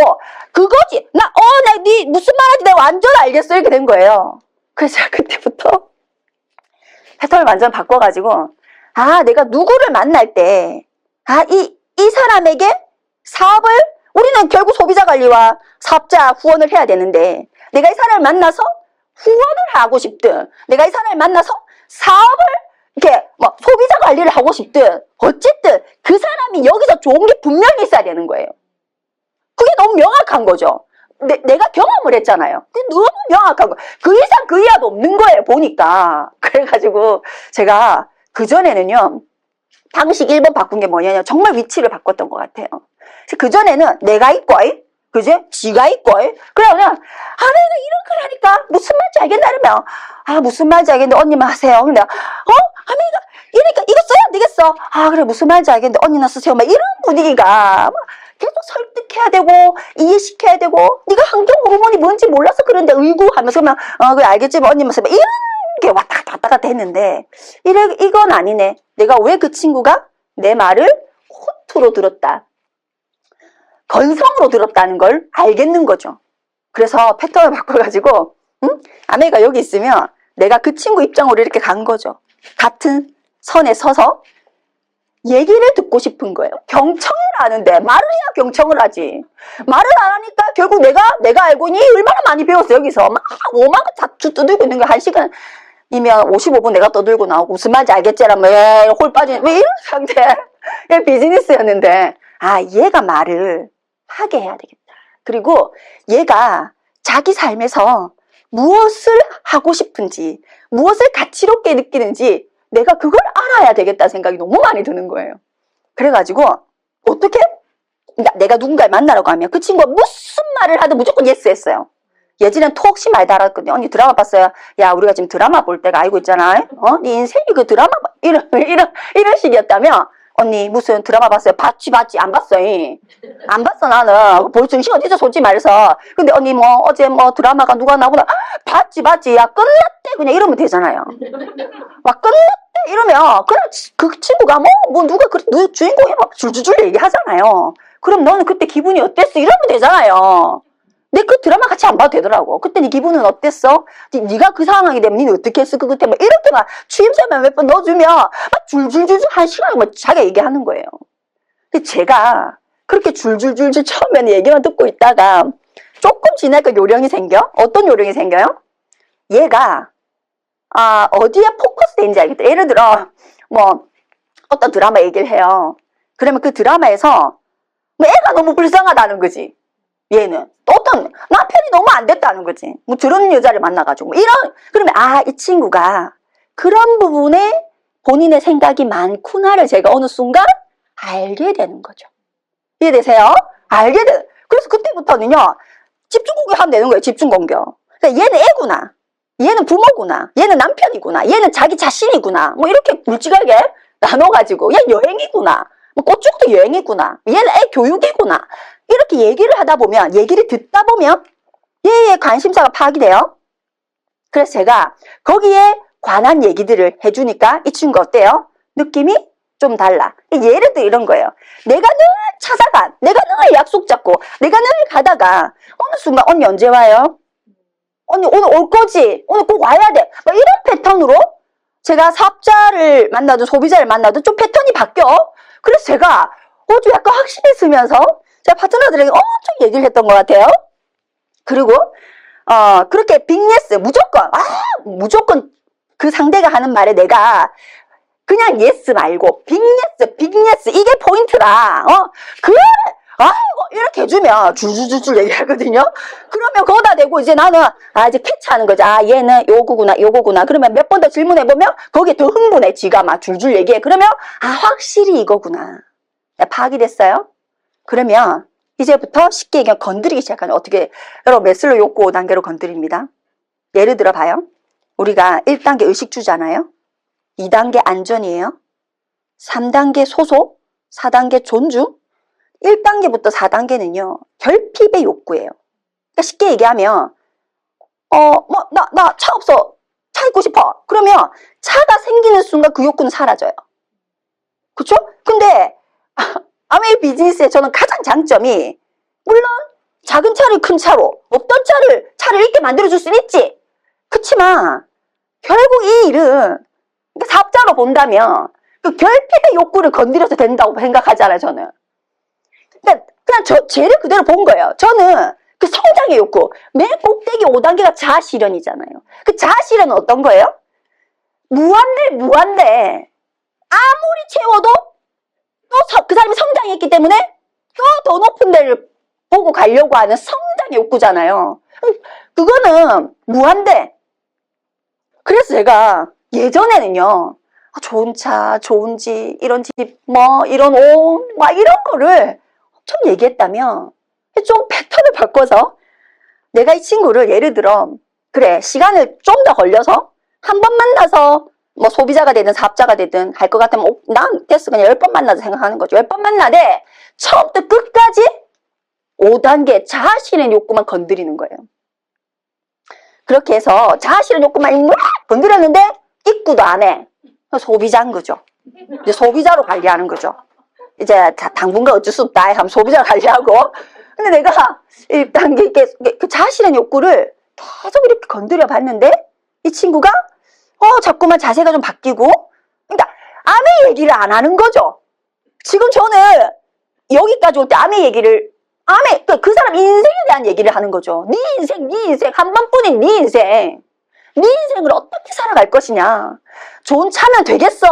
그거지. 네 무슨 말인지 내가 완전 알겠어. 이렇게 된 거예요. 그래서 제가 그때부터 패턴을 완전 바꿔가지고 내가 누구를 만날 때 이 사람에게 사업을 우리는 결국 소비자관리와 사업자 후원을 해야 되는데 내가 이 사람을 만나서 후원을 하고 싶든 내가 이 사람을 만나서 사업을 이렇게 소비자 관리를 하고 싶든 어쨌든 그 사람이 여기서 좋은 게 분명히 있어야 되는 거예요. 그게 너무 명확한 거죠. 내가 경험을 했잖아요. 너무 명확한 거. 그 이상 그 이하도 없는 거예요. 보니까. 그래가지고 제가 그전에는요. 방식 1번 바꾼 게 뭐냐면 정말 위치를 바꿨던 것 같아요. 그전에는 내가 있고 그죠? 지가 있고 그래 그냥 내가 이런 걸 하니까 무슨 말인지 알겠나 이러면 무슨 말인지 알겠는데 언니만 하세요. 근데 내가 이러니까 이거 써야 안 되겠어. 그래 무슨 말인지 알겠는데 언니나 쓰세요. 막 이런 분위기가 계속 설득해야 되고 이해시켜야 되고 네가 환경 호르몬이 뭔지 몰라서 그런데 의구 하면서 그러면 그래 알겠지만 언니만 쓰면 이런 게 왔다 갔다 했는데 이건 아니네. 내가 왜 그 친구가 내 말을 호투로 들었다. 건성으로 들었다는 걸 알겠는 거죠. 그래서 패턴을 바꿔가지고 아내가 여기 있으면 내가 그 친구 입장으로 이렇게 간 거죠. 같은 선에 서서 얘기를 듣고 싶은 거예요. 경청을 하는데 말을 해야 경청을 하지. 말을 안 하니까 결국 내가 알고 있니 얼마나 많이 배웠어. 여기서 막 5만 원 자주 떠들고 있는 거 1시간이면 55분 내가 떠들고 나오고 무슨 말인지 알겠지라 홀 빠진 왜 이런 상태 비즈니스였는데 얘가 말을 하게 해야 되겠다. 그리고 얘가 자기 삶에서 무엇을 하고 싶은지 무엇을 가치롭게 느끼는지 내가 그걸 알아야 되겠다는 생각이 너무 많이 드는 거예요. 그래가지고 어떻게 내가 누군가를 만나라고 하면 그 친구가 무슨 말을 하든 무조건 예스 했어요. 예전엔 톡시 많이 달았거든요. 언니 드라마 봤어요? 야, 우리가 지금 드라마 볼 때가 알고 있잖아. 네 인생이 그 드라마 이런 식이었다면 언니 무슨 드라마 봤어요? 봤지 안 봤어. 안 봤어 나는. 볼 정신 어디서 솔직히 말해서. 근데 언니 뭐 어제 뭐 드라마가 누가 나오나 봤지. 야 끝났대 그냥 이러면 되잖아요. 막 끝났대 이러면 그냥 그 친구가 뭐 누가 주인공이 막 줄줄줄 얘기하잖아요. 그럼 너는 그때 기분이 어땠어? 이러면 되잖아요. 근데 그 드라마 같이 안 봐도 되더라고. 그때 네 기분은 어땠어? 네가 그 상황이 되면 니는 어떻게 했어? 그 그때 막 이렇게 막 취임새만 몇 번 넣어주면 막 줄줄줄 한 시간을 막 자기가 얘기하는 거예요. 근데 제가 그렇게 줄줄줄줄 처음에는 얘기만 듣고 있다가 조금 지나니까 요령이 생겨? 어떤 요령이 생겨요? 얘가 어디에 포커스 되는지 알겠다. 예를 들어 뭐 어떤 드라마 얘기를 해요. 그러면 그 드라마에서 뭐 애가 너무 불쌍하다는 거지. 얘는 또 어떤 남편이 너무 안 됐다는 거지. 뭐 저런 여자를 만나가지고 뭐 그러면 이 친구가 그런 부분에 본인의 생각이 많구나를 제가 어느 순간 알게 되는 거죠. 이해되세요? 그래서 그때부터는요 집중 공격하면 되는 거예요. 집중 공격. 그러니까 얘는 애구나, 얘는 부모구나, 얘는 남편이구나, 얘는 자기 자신이구나, 뭐 이렇게 굵직하게 나눠가지고 얘 여행이구나, 뭐 꽃죽도 여행이구나, 얘는 애 교육이구나, 이렇게 얘기를 하다 보면, 얘기를 듣다 보면 얘의 관심사가 파악이 돼요. 그래서 제가 거기에 관한 얘기들을 해주니까 이 친구 어때요? 느낌이 좀 달라. 예를 들어 이런 거예요. 내가 늘 내가 늘 약속 잡고, 내가 늘 가다가 어느 순간 언니 언제 와요? 언니 오늘 올 거지? 오늘 꼭 와야 돼. 막 이런 패턴으로 제가 사업자를 만나도 소비자를 만나도 좀 패턴이 바뀌어. 그래서 제가 좀 약간 확실했으면서 제가 파트너들에게 엄청 얘기를 했던 것 같아요. 그리고 그렇게 빅예스 무조건 그 상대가 하는 말에 내가 그냥 예스 말고 빅예스 이게 포인트다. 그래 아이고 이렇게 해주면 줄줄줄줄 얘기하거든요. 그러면 거기다 대고 이제 나는 이제 캐치하는 거지. 얘는 요거구나. 그러면 몇 번 더 질문해보면 거기에 더 흥분해. 지가 막 줄줄 얘기해. 그러면 확실히 이거구나. 파악이 됐어요? 그러면 이제부터 쉽게 얘기하면 건드리기 시작하는 어떻게 여러분 메슬로 욕구 5단계로 건드립니다. 예를 들어 봐요. 우리가 1단계 의식주잖아요. 2단계 안전이에요. 3단계 소속, 4단계 존중, 1단계부터 4단계는요. 결핍의 욕구예요. 그러니까 쉽게 얘기하면 나 차 없어. 차 있고 싶어. 그러면 차가 생기는 순간 그 욕구는 사라져요. 그쵸? 근데 아메이 비즈니스의 저는 가장 장점이 물론 작은 차를 큰 차로 없던 차를 있게 만들어줄 수는 있지. 그치만 결국 이 일은 그러니까 사업자로 본다면 그 결핍의 욕구를 건드려도 된다고 생각하잖아요. 저는. 그러니까 그냥 쟤를 그대로 본 거예요. 저는 그 성장의 욕구 맨 꼭대기 5단계가 자아실현이잖아요. 그 자아실현은 어떤 거예요? 무한대 아무리 채워도 또 그 사람이 성장했기 때문에 또 더 높은 데를 보고 가려고 하는 성장의 욕구잖아요. 그거는 무한대. 그래서 제가 예전에는요 좋은 차, 좋은 집, 이런 집, 뭐 이런 옷, 막 이런 거를 엄청 얘기했다면 좀 패턴을 바꿔서 내가 이 친구를 예를 들어 그래 시간을 좀 더 걸려서 한 번 만나서 뭐 소비자가 되든 사업자가 되든 할 것 같으면 난 됐어 그냥 10번 만나서 생각하는 거죠. 10번 만나되 처음부터 끝까지 5단계 자아실현 욕구만 건드리는 거예요. 그렇게 해서 자아실현 욕구만 건드렸는데 입구도 안 해. 소비자인 거죠. 이제 소비자로 관리하는 거죠. 이제 당분간 어쩔 수 없다 하면 소비자 관리하고. 근데 내가 1단계 그 자아실현 욕구를 계속 이렇게 건드려 봤는데 이 친구가 자꾸만 자세가 좀 바뀌고 그러니까 아내 얘기를 안 하는 거죠. 지금 저는 여기까지 올 때 아내 얘기를 그 사람 인생에 대한 얘기를 하는 거죠. 네 인생 한 번뿐인 네 인생을 어떻게 살아갈 것이냐. 좋은 차면 되겠어?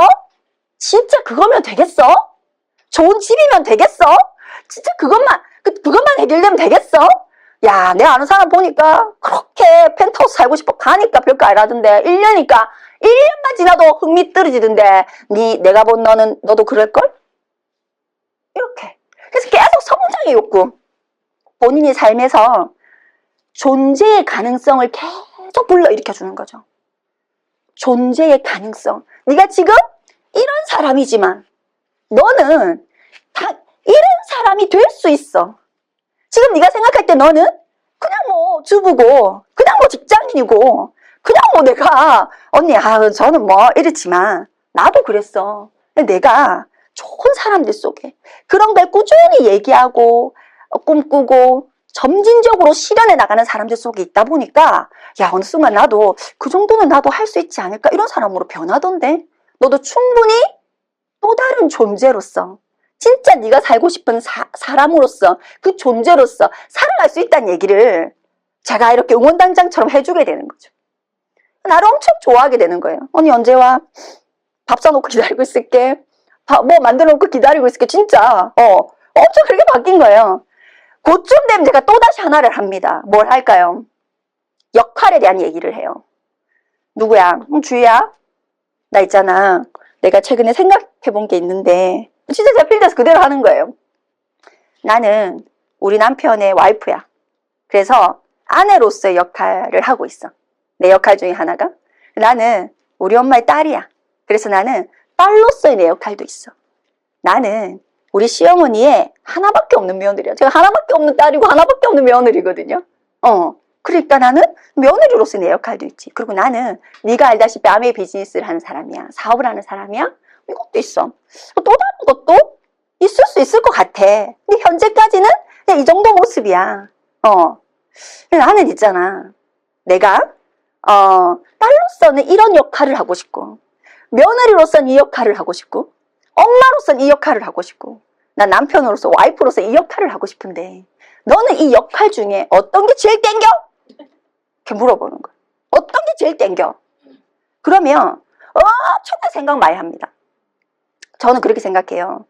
진짜 그거면 되겠어? 좋은 집이면 되겠어? 진짜 그것만 해결되면 되겠어? 야, 내가 아는 사람 보니까 그렇게 펜트하우스 살고 싶어 가니까 별거 아니라던데 1년만 지나도 흥미 떨어지던데 내가 본 너도 그럴걸? 이렇게. 그래서 계속 성장의 욕구. 본인이 삶에서 존재의 가능성을 계속 불러일으켜주는 거죠. 존재의 가능성. 네가 지금 이런 사람이지만 너는 다 이런 사람이 될 수 있어. 지금 네가 생각할 때 너는 그냥 뭐 주부고 그냥 뭐 직장인이고 그냥 뭐 내가 언니 저는 뭐 이렇지만 나도 그랬어. 내가 좋은 사람들 속에 그런 걸 꾸준히 얘기하고 꿈꾸고 점진적으로 실현해 나가는 사람들 속에 있다 보니까 야 어느 순간 나도 그 정도는 나도 할 수 있지 않을까 이런 사람으로 변하던데 너도 충분히 또 다른 존재로서 진짜 네가 살고 싶은 사람으로서 그 존재로서 살아갈 수 있다는 얘기를 제가 이렇게 응원단장처럼 해주게 되는 거죠. 나를 엄청 좋아하게 되는 거예요. 언니 언제 와? 밥 사놓고 기다리고 있을게. 뭐 만들어 놓고 기다리고 있을게. 진짜 엄청 그렇게 바뀐 거예요. 그쯤 되면 제가 또다시 하나를 합니다. 뭘 할까요? 역할에 대한 얘기를 해요. 누구야? 주희야? 나 있잖아. 내가 최근에 생각해 본 게 있는데 진짜 제가 필드에서 그대로 하는 거예요. 나는 우리 남편의 와이프야. 그래서 아내로서의 역할을 하고 있어. 내 역할 중에 하나가. 나는 우리 엄마의 딸이야. 그래서 나는 딸로서의 내 역할도 있어. 나는 우리 시어머니의 하나밖에 없는 며느리야. 제가 하나밖에 없는 딸이고 하나밖에 없는 며느리거든요. 그러니까 나는 며느리로서의 내 역할도 있지. 그리고 나는 네가 알다시피 아메이 비즈니스를 하는 사람이야. 사업을 하는 사람이야. 이것도 있어. 또 다른 것도 있을 수 있을 것 같아. 근데 현재까지는 그냥 이 정도 모습이야. 나는 있잖아. 내가 딸로서는 이런 역할을 하고 싶고 며느리로서는 이 역할을 하고 싶고 엄마로서는 이 역할을 하고 싶고 난 남편으로서 와이프로서 이 역할을 하고 싶은데 너는 이 역할 중에 어떤 게 제일 땡겨? 이렇게 물어보는 거야. 어떤 게 제일 땡겨? 그러면 엄청난 생각 많이 합니다. 저는 그렇게 생각해요.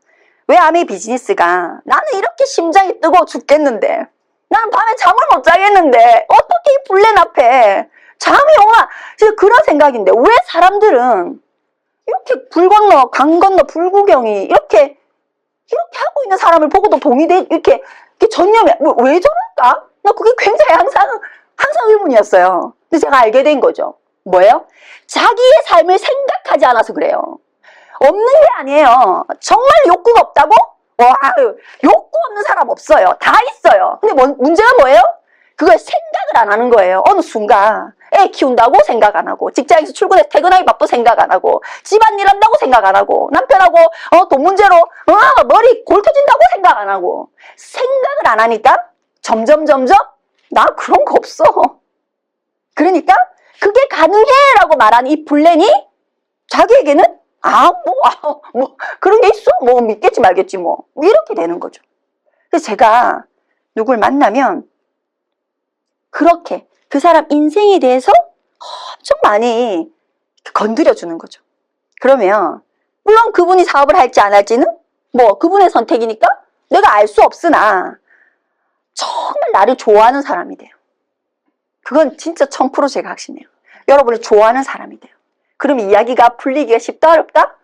왜 아메이 비즈니스가 나는 이렇게 심장이 뜨거워 죽겠는데 나는 밤에 잠을 못 자겠는데 어떻게 이 블렌 앞에 잠이 오나 그런 생각인데 왜 사람들은 이렇게 불 건너 강 건너 불구경이 이렇게 하고 있는 사람을 보고도 동의돼 이렇게 전념해 왜 저럴까? 나 그게 굉장히 항상 의문이었어요. 근데 제가 알게 된 거죠. 뭐예요? 자기의 삶을 생각하지 않아서 그래요. 없는 게 아니에요. 정말 욕구가 없다고? 와, 욕구 없는 사람 없어요. 다 있어요. 근데 문제가 뭐예요? 그걸 생각을 안 하는 거예요. 어느 순간 애 키운다고 생각 안 하고 직장에서 출근해서 퇴근하기 바빠 생각 안 하고 집안일 한다고 생각 안 하고 남편하고 돈 문제로 머리 골 터진다고 생각 안 하고 생각을 안 하니까 점점 나 그런 거 없어. 그러니까 그게 가능해 라고 말하는 이 블렌이 자기에게는 그런 게 있어? 뭐 믿겠지 말겠지 뭐 이렇게 되는 거죠. 그래서 제가 누굴 만나면 그렇게 그 사람 인생에 대해서 엄청 많이 건드려주는 거죠. 그러면 물론 그분이 사업을 할지 안 할지는 뭐 그분의 선택이니까 내가 알 수 없으나 정말 나를 좋아하는 사람이 돼요. 그건 진짜 1000% 제가 확신해요. 여러분을 좋아하는 사람이 돼요. 그럼 이야기가 풀리기가 쉽다 어렵다?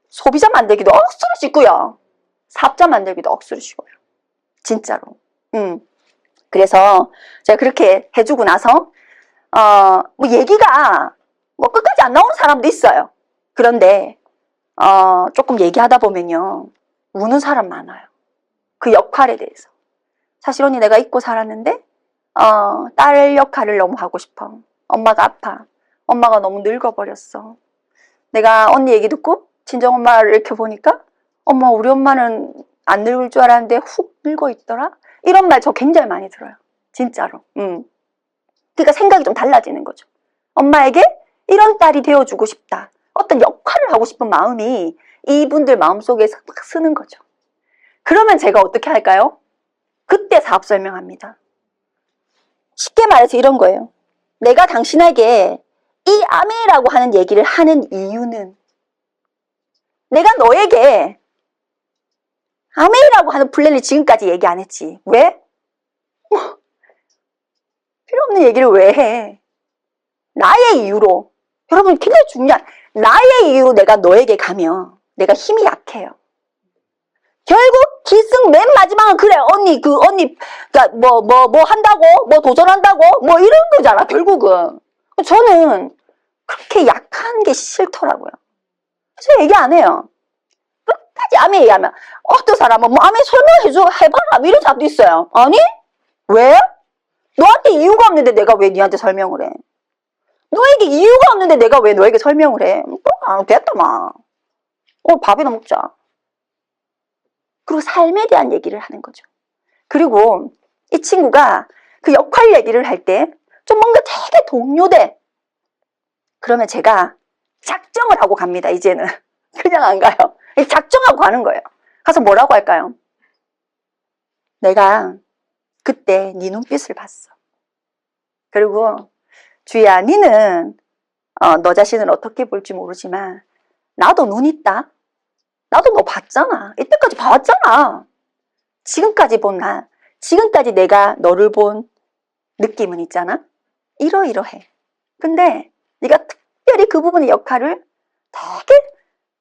소비자 만들기도 억수로 쉽고요. 사업자 만들기도 억수로 쉬워요. 진짜로. 그래서 제가 그렇게 해주고 나서 뭐 얘기가 뭐 끝까지 안 나오는 사람도 있어요. 그런데 조금 얘기하다 보면요 우는 사람 많아요. 그 역할에 대해서. 사실 언니 내가 잊고 살았는데 딸 역할을 너무 하고 싶어. 엄마가 아파. 엄마가 너무 늙어버렸어. 내가 언니 얘기 듣고 친정엄마를 이렇게 보니까 엄마 우리 엄마는 안 늙을 줄 알았는데 훅 늙어 있더라. 이런 말 저 굉장히 많이 들어요. 진짜로. 그러니까 생각이 좀 달라지는 거죠. 엄마에게 이런 딸이 되어주고 싶다. 어떤 역할을 하고 싶은 마음이 이분들 마음속에서 막 쓰는 거죠. 그러면 제가 어떻게 할까요? 그때 사업 설명합니다. 쉽게 말해서 이런 거예요. 내가 당신에게 이 아메라고 하는 얘기를 하는 이유는 내가 너에게 아메이라고 하는 플랜을 지금까지 얘기 안 했지. 왜? 필요 없는 얘기를 왜 해? 나의 이유로. 여러분 굉장히 중요한 나의 이유로 내가 너에게 가면 내가 힘이 약해요. 결국 기승 그리고 맨 마지막은 그래 언니 그러니까 뭐 한다고 뭐 도전한다고 뭐 이런 거잖아 결국은. 저는 그렇게 약한 게 싫더라고요. 그래서 얘기 안 해요. 끝까지 암에 얘기하면 어떤 사람은 뭐 암에 설명해줘 해봐라 이런 사람도 있어요. 아니 왜? 너한테 이유가 없는데 내가 왜 니한테 설명을 해? 너에게 이유가 없는데 내가 왜 너에게 설명을 해? 됐다 마. 밥이나 먹자. 그리고 삶에 대한 얘기를 하는 거죠. 그리고 이 친구가 그 역할 얘기를 할 때 좀 뭔가 되게 동요돼. 그러면 제가 작정을 하고 갑니다. 이제는. 그냥 안 가요. 작정하고 가는 거예요. 가서 뭐라고 할까요? 내가 그때 네 눈빛을 봤어. 그리고 주희야, 니는 너 자신을 어떻게 볼지 모르지만 나도 눈 있다. 나도 너 봤잖아. 이때까지 봐왔잖아. 지금까지 본 나, 지금까지 내가 너를 본 느낌은 있잖아. 이러이러해. 근데 네가 특별히 그 부분의 역할을 되게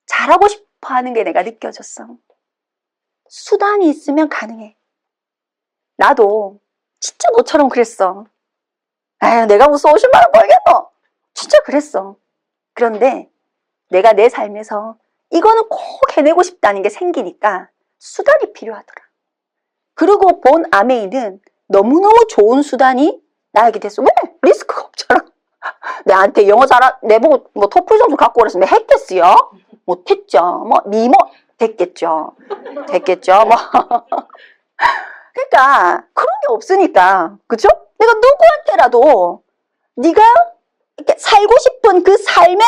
잘하고 싶어 하는 게 내가 느껴졌어. 수단이 있으면 가능해. 나도 진짜 너처럼 그랬어. 에휴, 내가 무슨 50만 원 벌겠노? 진짜 그랬어. 그런데 내가 내 삶에서 이거는 꼭 해내고 싶다는 게 생기니까 수단이 필요하더라. 그리고 본 아메이는 너무너무 좋은 수단이 나에게 됐어. 왜? 리스크가 없잖아. 내한테 영어 내보고 뭐 토플 점수 갖고 오래서 내가 했겠어요? 못했죠. 뭐 미모 됐겠죠. 뭐. 그러니까 그런 게 없으니까, 그죠? 내가 누구한테라도 네가 이렇게 살고 싶은 그 삶에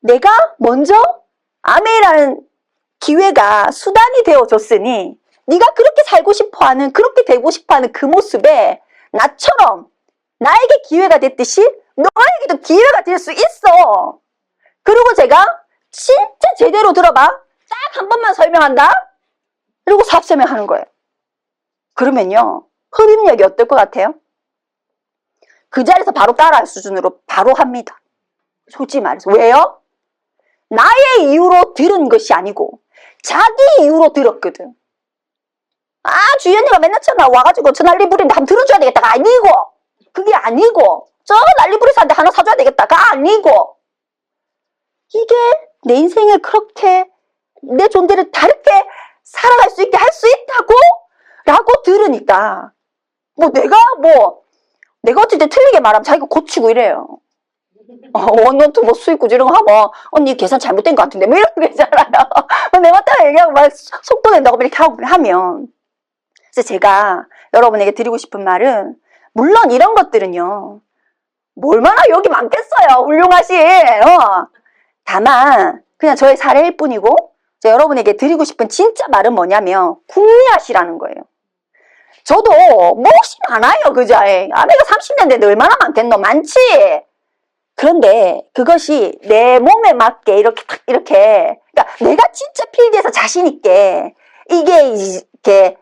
내가 먼저 아메이라는 기회가 수단이 되어줬으니 네가 그렇게 살고 싶어하는, 그렇게 되고 싶어하는 그 모습에 나처럼 나에게 기회가 됐듯이 너에게도 기회가 될 수 있어. 그리고 제가 진짜 제대로 들어봐. 딱 한 번만 설명한다. 그리고 사업 설명하는 거예요. 그러면요, 흡입력이 어떨 것 같아요? 그 자리에서 바로 따라할 수준으로 바로 합니다. 솔직히 말해서. 왜요? 나의 이유로 들은 것이 아니고 자기 이유로 들었거든. 주희 언니가 맨날 와가지고 저 난리 부리는데 한번 들어줘야 되겠다가 아니고, 그게 아니고, 저 난리 부리서 한테 하나 사줘야 되겠다가 아니고, 이게 내 인생을 그렇게 내 존재를 다르게 살아갈 수 있게 할 수 있다고? 라고 들으니까 내가 어쩔 때 틀리게 말하면 자기가 고치고 이래요. 원노트 뭐 수익 이런 거 하면 언니 계산 잘못된 것 같은데 뭐 이런 거 있잖아요. 내가 딱 얘기하고 막 속도 낸다고 이렇게 하면, 그래서 제가 여러분에게 드리고 싶은 말은, 물론 이런 것들은요 얼마나 여기 많겠어요. 훌륭하신. 다만 그냥 저의 사례일 뿐이고, 제가 여러분에게 드리고 싶은 진짜 말은 뭐냐면 궁리하시라는 거예요. 저도 몫이 많아요. 그죠? 아내가 30년 됐는데 얼마나 많겠노? 많지? 그런데 그것이 내 몸에 맞게 이렇게 그러니까 내가 진짜 필드에서 자신 있게 이게 이렇게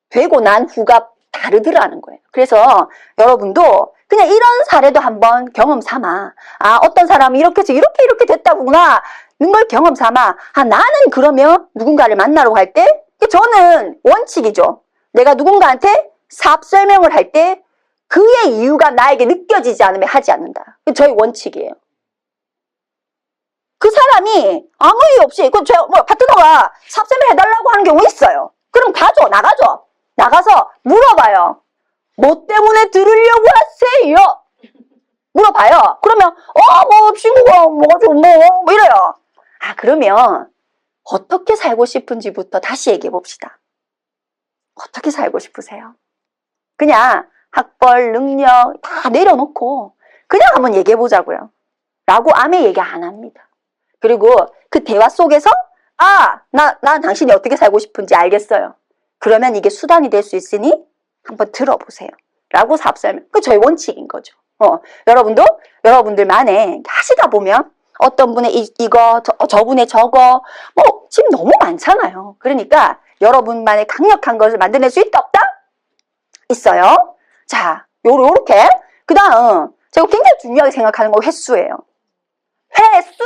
되고 난 후가 다르더라는 거예요. 그래서 여러분도 그냥 이런 사례도 한번 경험 삼아, 어떤 사람이 이렇게 해서 이렇게 됐다구나 는 걸 경험 삼아, 나는 그러면 누군가를 만나러 갈 때, 저는 원칙이죠. 내가 누군가한테 사업 설명을 할 때 그의 이유가 나에게 느껴지지 않으면 하지 않는다. 그게 저의 원칙이에요. 그 사람이 아무 이유 없이 파트너가 사업 설명 해달라고 하는 경우 있어요. 그럼 나가서 물어봐요. 뭐 때문에 들으려고 하세요? 물어봐요. 그러면 친구가 뭐가지고 뭐 이래요. 그러면 어떻게 살고 싶은지부터 다시 얘기해 봅시다. 어떻게 살고 싶으세요? 그냥 학벌, 능력 다 내려놓고 그냥 한번 얘기해 보자고요. 라고 아메 얘기 안 합니다. 그리고 그 대화 속에서 난 당신이 어떻게 살고 싶은지 알겠어요. 그러면 이게 수단이 될 수 있으니 한번 들어보세요. 라고 사업 설명. 그게 저희 원칙인 거죠. 여러분도 여러분들만의 하시다 보면 어떤 분의 이거, 저분의 저거, 지금 너무 많잖아요. 그러니까 여러분만의 강력한 것을 만들어낼 수 있다, 없다? 있어요. 자, 요렇게. 그 다음, 제가 굉장히 중요하게 생각하는 거 횟수예요. 횟수!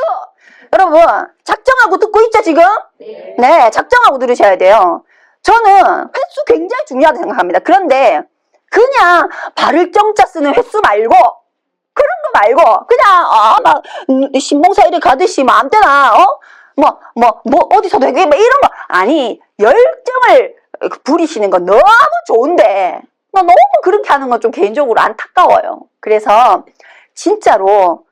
여러분, 작정하고 듣고 있죠, 지금? 네, 작정하고 들으셔야 돼요. 저는 횟수 굉장히 중요하다고 생각합니다. 그런데 그냥 바를 정자 쓰는 횟수 말고 그런 거 말고 그냥 막 신봉사 이래 가듯이 뭐 아무 때나 뭐 어디서 되게 뭐 이런 거 아니 열정을 부리시는 건 너무 좋은데 너무 그렇게 하는 건 좀 개인적으로 안타까워요. 그래서 진짜로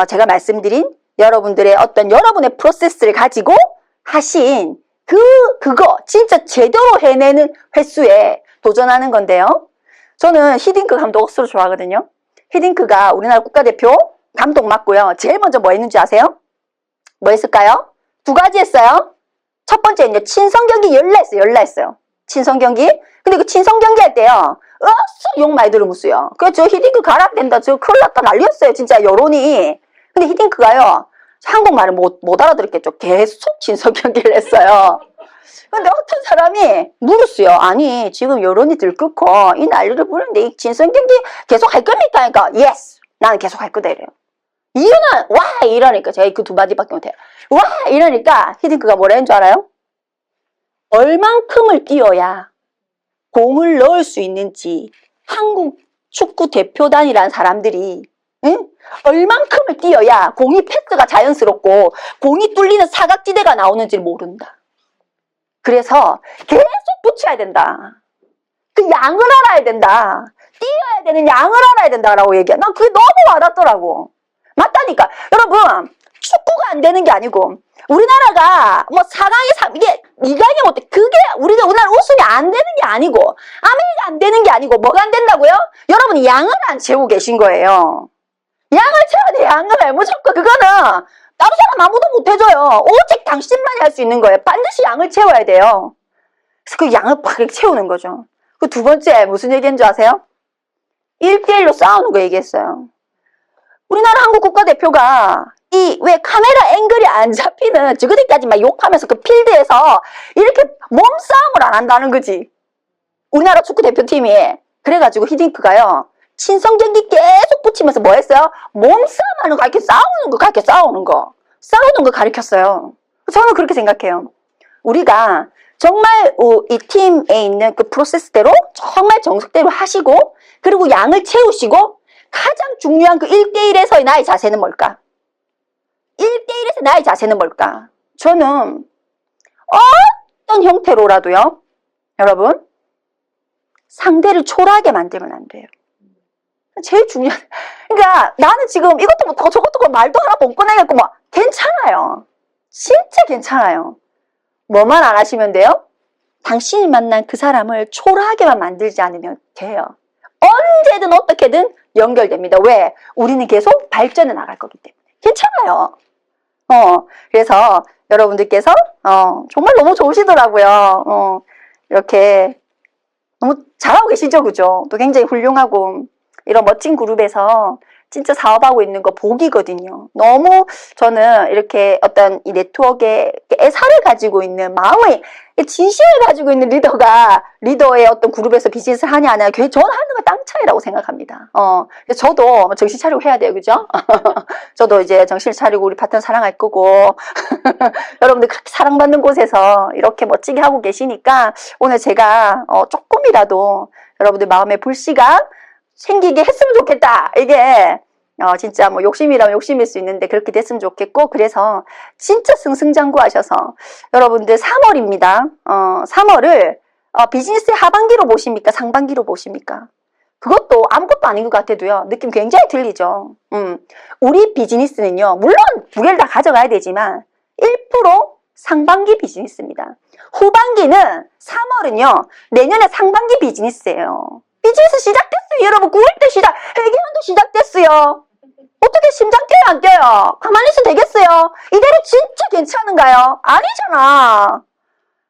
제가 말씀드린 여러분들의 어떤 여러분의 프로세스를 가지고 하신 그거 진짜 제대로 해내는 횟수에 도전하는 건데요. 저는 히딩크 감독 억수로 좋아하거든요. 히딩크가 우리나라 국가대표 감독 맞고요. 제일 먼저 뭐 했는지 아세요? 뭐 했을까요? 2가지 했어요. 첫 번째는요. 친선 경기 열라 했어요. 친선 경기. 근데 그 친선 경기 할 때요. 욕 많이 들으면서요. 그래서 저 히딩크 가라 된다. 저 큰일 났다 난리였어요. 진짜 여론이. 근데 히딩크가요. 한국말을 못 알아들었겠죠. 계속 친선 경기를 했어요. 근데 어떤 사람이 물었어요. 아니 지금 여론이 들끓고 이 난리를 부르는데 이 친선 경기 계속 할 겁니까? 그러니까 yes. 나는 계속 할 거다 이래요. 이유는 와 이러니까 제가 그 2마디밖에 못해요. 와 이러니까 히딩크가 뭐라 했는 줄 알아요? 얼만큼을 뛰어야 공을 넣을 수 있는지 한국 축구 대표단이라는 사람들이 응? 얼만큼을 뛰어야 공이 패스가 자연스럽고 공이 뚫리는 사각지대가 나오는지를 모른다. 그래서 계속 붙여야 된다. 그 양을 알아야 된다. 뛰어야 되는 양을 알아야 된다라고 얘기해. 난 그게 너무 와닿더라고. 맞다니까. 여러분 축구가 안 되는 게 아니고 우리나라가 뭐 4강에 이게 2강에 못해. 그게 우리나라 우승이 안 되는 게 아니고 아메리카 안 되는 게 아니고 뭐가 안 된다고요? 여러분이 양을 안 채우고 계신 거예요. 양을 채워야 돼. 양을. 무조건 그거는 다른 사람 아무도 못 해줘요. 오직 당신만이 할 수 있는 거예요. 반드시 양을 채워야 돼요. 그래서 그 양을 팍 채우는 거죠. 그 2번째 무슨 얘기인 줄 아세요? 1대1로 싸우는 거 얘기했어요. 우리나라 한국 국가대표가 왜 카메라 앵글이 안 잡히는 저그들까지 막 욕하면서 그 필드에서 이렇게 몸싸움을 안 한다는 거지. 우리나라 축구 대표팀이. 그래가지고 히딩크가요. 친선 경기 계속 붙이면서 뭐 했어요? 몸싸움하는 거 가르쳐 싸우는 거 가르쳤어요. 저는 그렇게 생각해요. 우리가 정말 이 팀에 있는 그 프로세스대로 정말 정석대로 하시고 그리고 양을 채우시고 가장 중요한 그 1대1에서의 나의 자세는 뭘까? 1대1에서 나의 자세는 뭘까? 저는 어떤 형태로라도요. 여러분 상대를 초라하게 만들면 안 돼요. 제일 중요한. 그러니까 나는 지금 이것도 못하고 저것도 못하고 말도 하나 못 꺼내겠고 막 괜찮아요. 진짜 괜찮아요. 뭐만 안 하시면 돼요? 당신이 만난 그 사람을 초라하게만 만들지 않으면 돼요. 언제든 어떻게든 연결됩니다. 왜? 우리는 계속 발전해 나갈 거기 때문에. 괜찮아요. 그래서 여러분들께서 정말 너무 좋으시더라고요. 이렇게 너무 잘하고 계시죠, 그죠? 또 굉장히 훌륭하고 이런 멋진 그룹에서 진짜 사업하고 있는 거 복이거든요. 너무 저는 이렇게 어떤 이 네트워크에 애사를 가지고 있는 마음의 진심을 가지고 있는 리더의 어떤 그룹에서 비즈니스를 하냐 안 하냐 저는 하는 거 땅 차이라고 생각합니다. 저도 정신 차리고 해야 돼요. 그죠? 저도 이제 정신을 차리고 우리 파트너 사랑할 거고 여러분들 그렇게 사랑받는 곳에서 이렇게 멋지게 하고 계시니까 오늘 제가 조금이라도 여러분들 마음의 불씨가 생기게 했으면 좋겠다. 이게 진짜 뭐 욕심이라면 욕심일 수 있는데 그렇게 됐으면 좋겠고 그래서 진짜 승승장구하셔서 여러분들 3월입니다. 3월을 비즈니스의 하반기로 보십니까? 상반기로 보십니까? 그것도 아무것도 아닌 것 같아도요. 느낌 굉장히 틀리죠. 우리 비즈니스는요. 물론 2개를 다 가져가야 되지만 1% 상반기 비즈니스입니다. 후반기는 3월은요. 내년에 상반기 비즈니스예요. 비즈니스 시작됐어요. 여러분 9월때 회계연도 시작됐어요. 어떻게 심장 뛰어요 안 뛰어요? 가만히 있으면 되겠어요? 이대로 진짜 괜찮은가요? 아니잖아.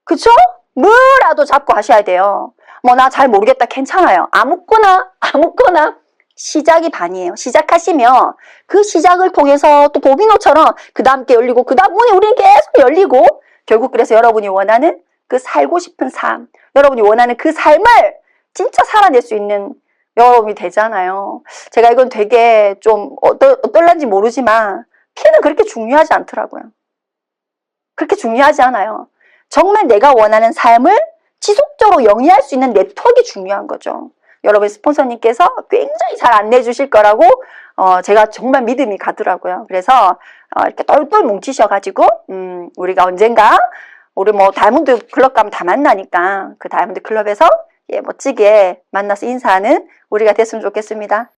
그쵸? 뭐라도 잡고 하셔야 돼요. 뭐 나 잘 모르겠다 괜찮아요. 아무거나 시작이 반이에요. 시작하시면 그 시작을 통해서 또 도미노처럼 그 다음 게 열리고 그 다음 문이 우리는 계속 열리고 결국 그래서 여러분이 원하는 그 살고 싶은 삶 여러분이 원하는 그 삶을 진짜 살아낼 수 있는 여러분이 되잖아요. 제가 이건 되게 좀 어떨란지 모르지만 키는 그렇게 중요하지 않더라고요. 그렇게 중요하지 않아요. 정말 내가 원하는 삶을 지속적으로 영위할 수 있는 네트워크가 중요한 거죠. 여러분 스폰서님께서 굉장히 잘 안내해 주실 거라고 제가 정말 믿음이 가더라고요. 그래서 이렇게 똘똘 뭉치셔가지고 우리가 언젠가 우리 뭐 다이아몬드 클럽 가면 다 만나니까 그 다이아몬드 클럽에서 멋지게 만나서 인사하는 우리가 됐으면 좋겠습니다.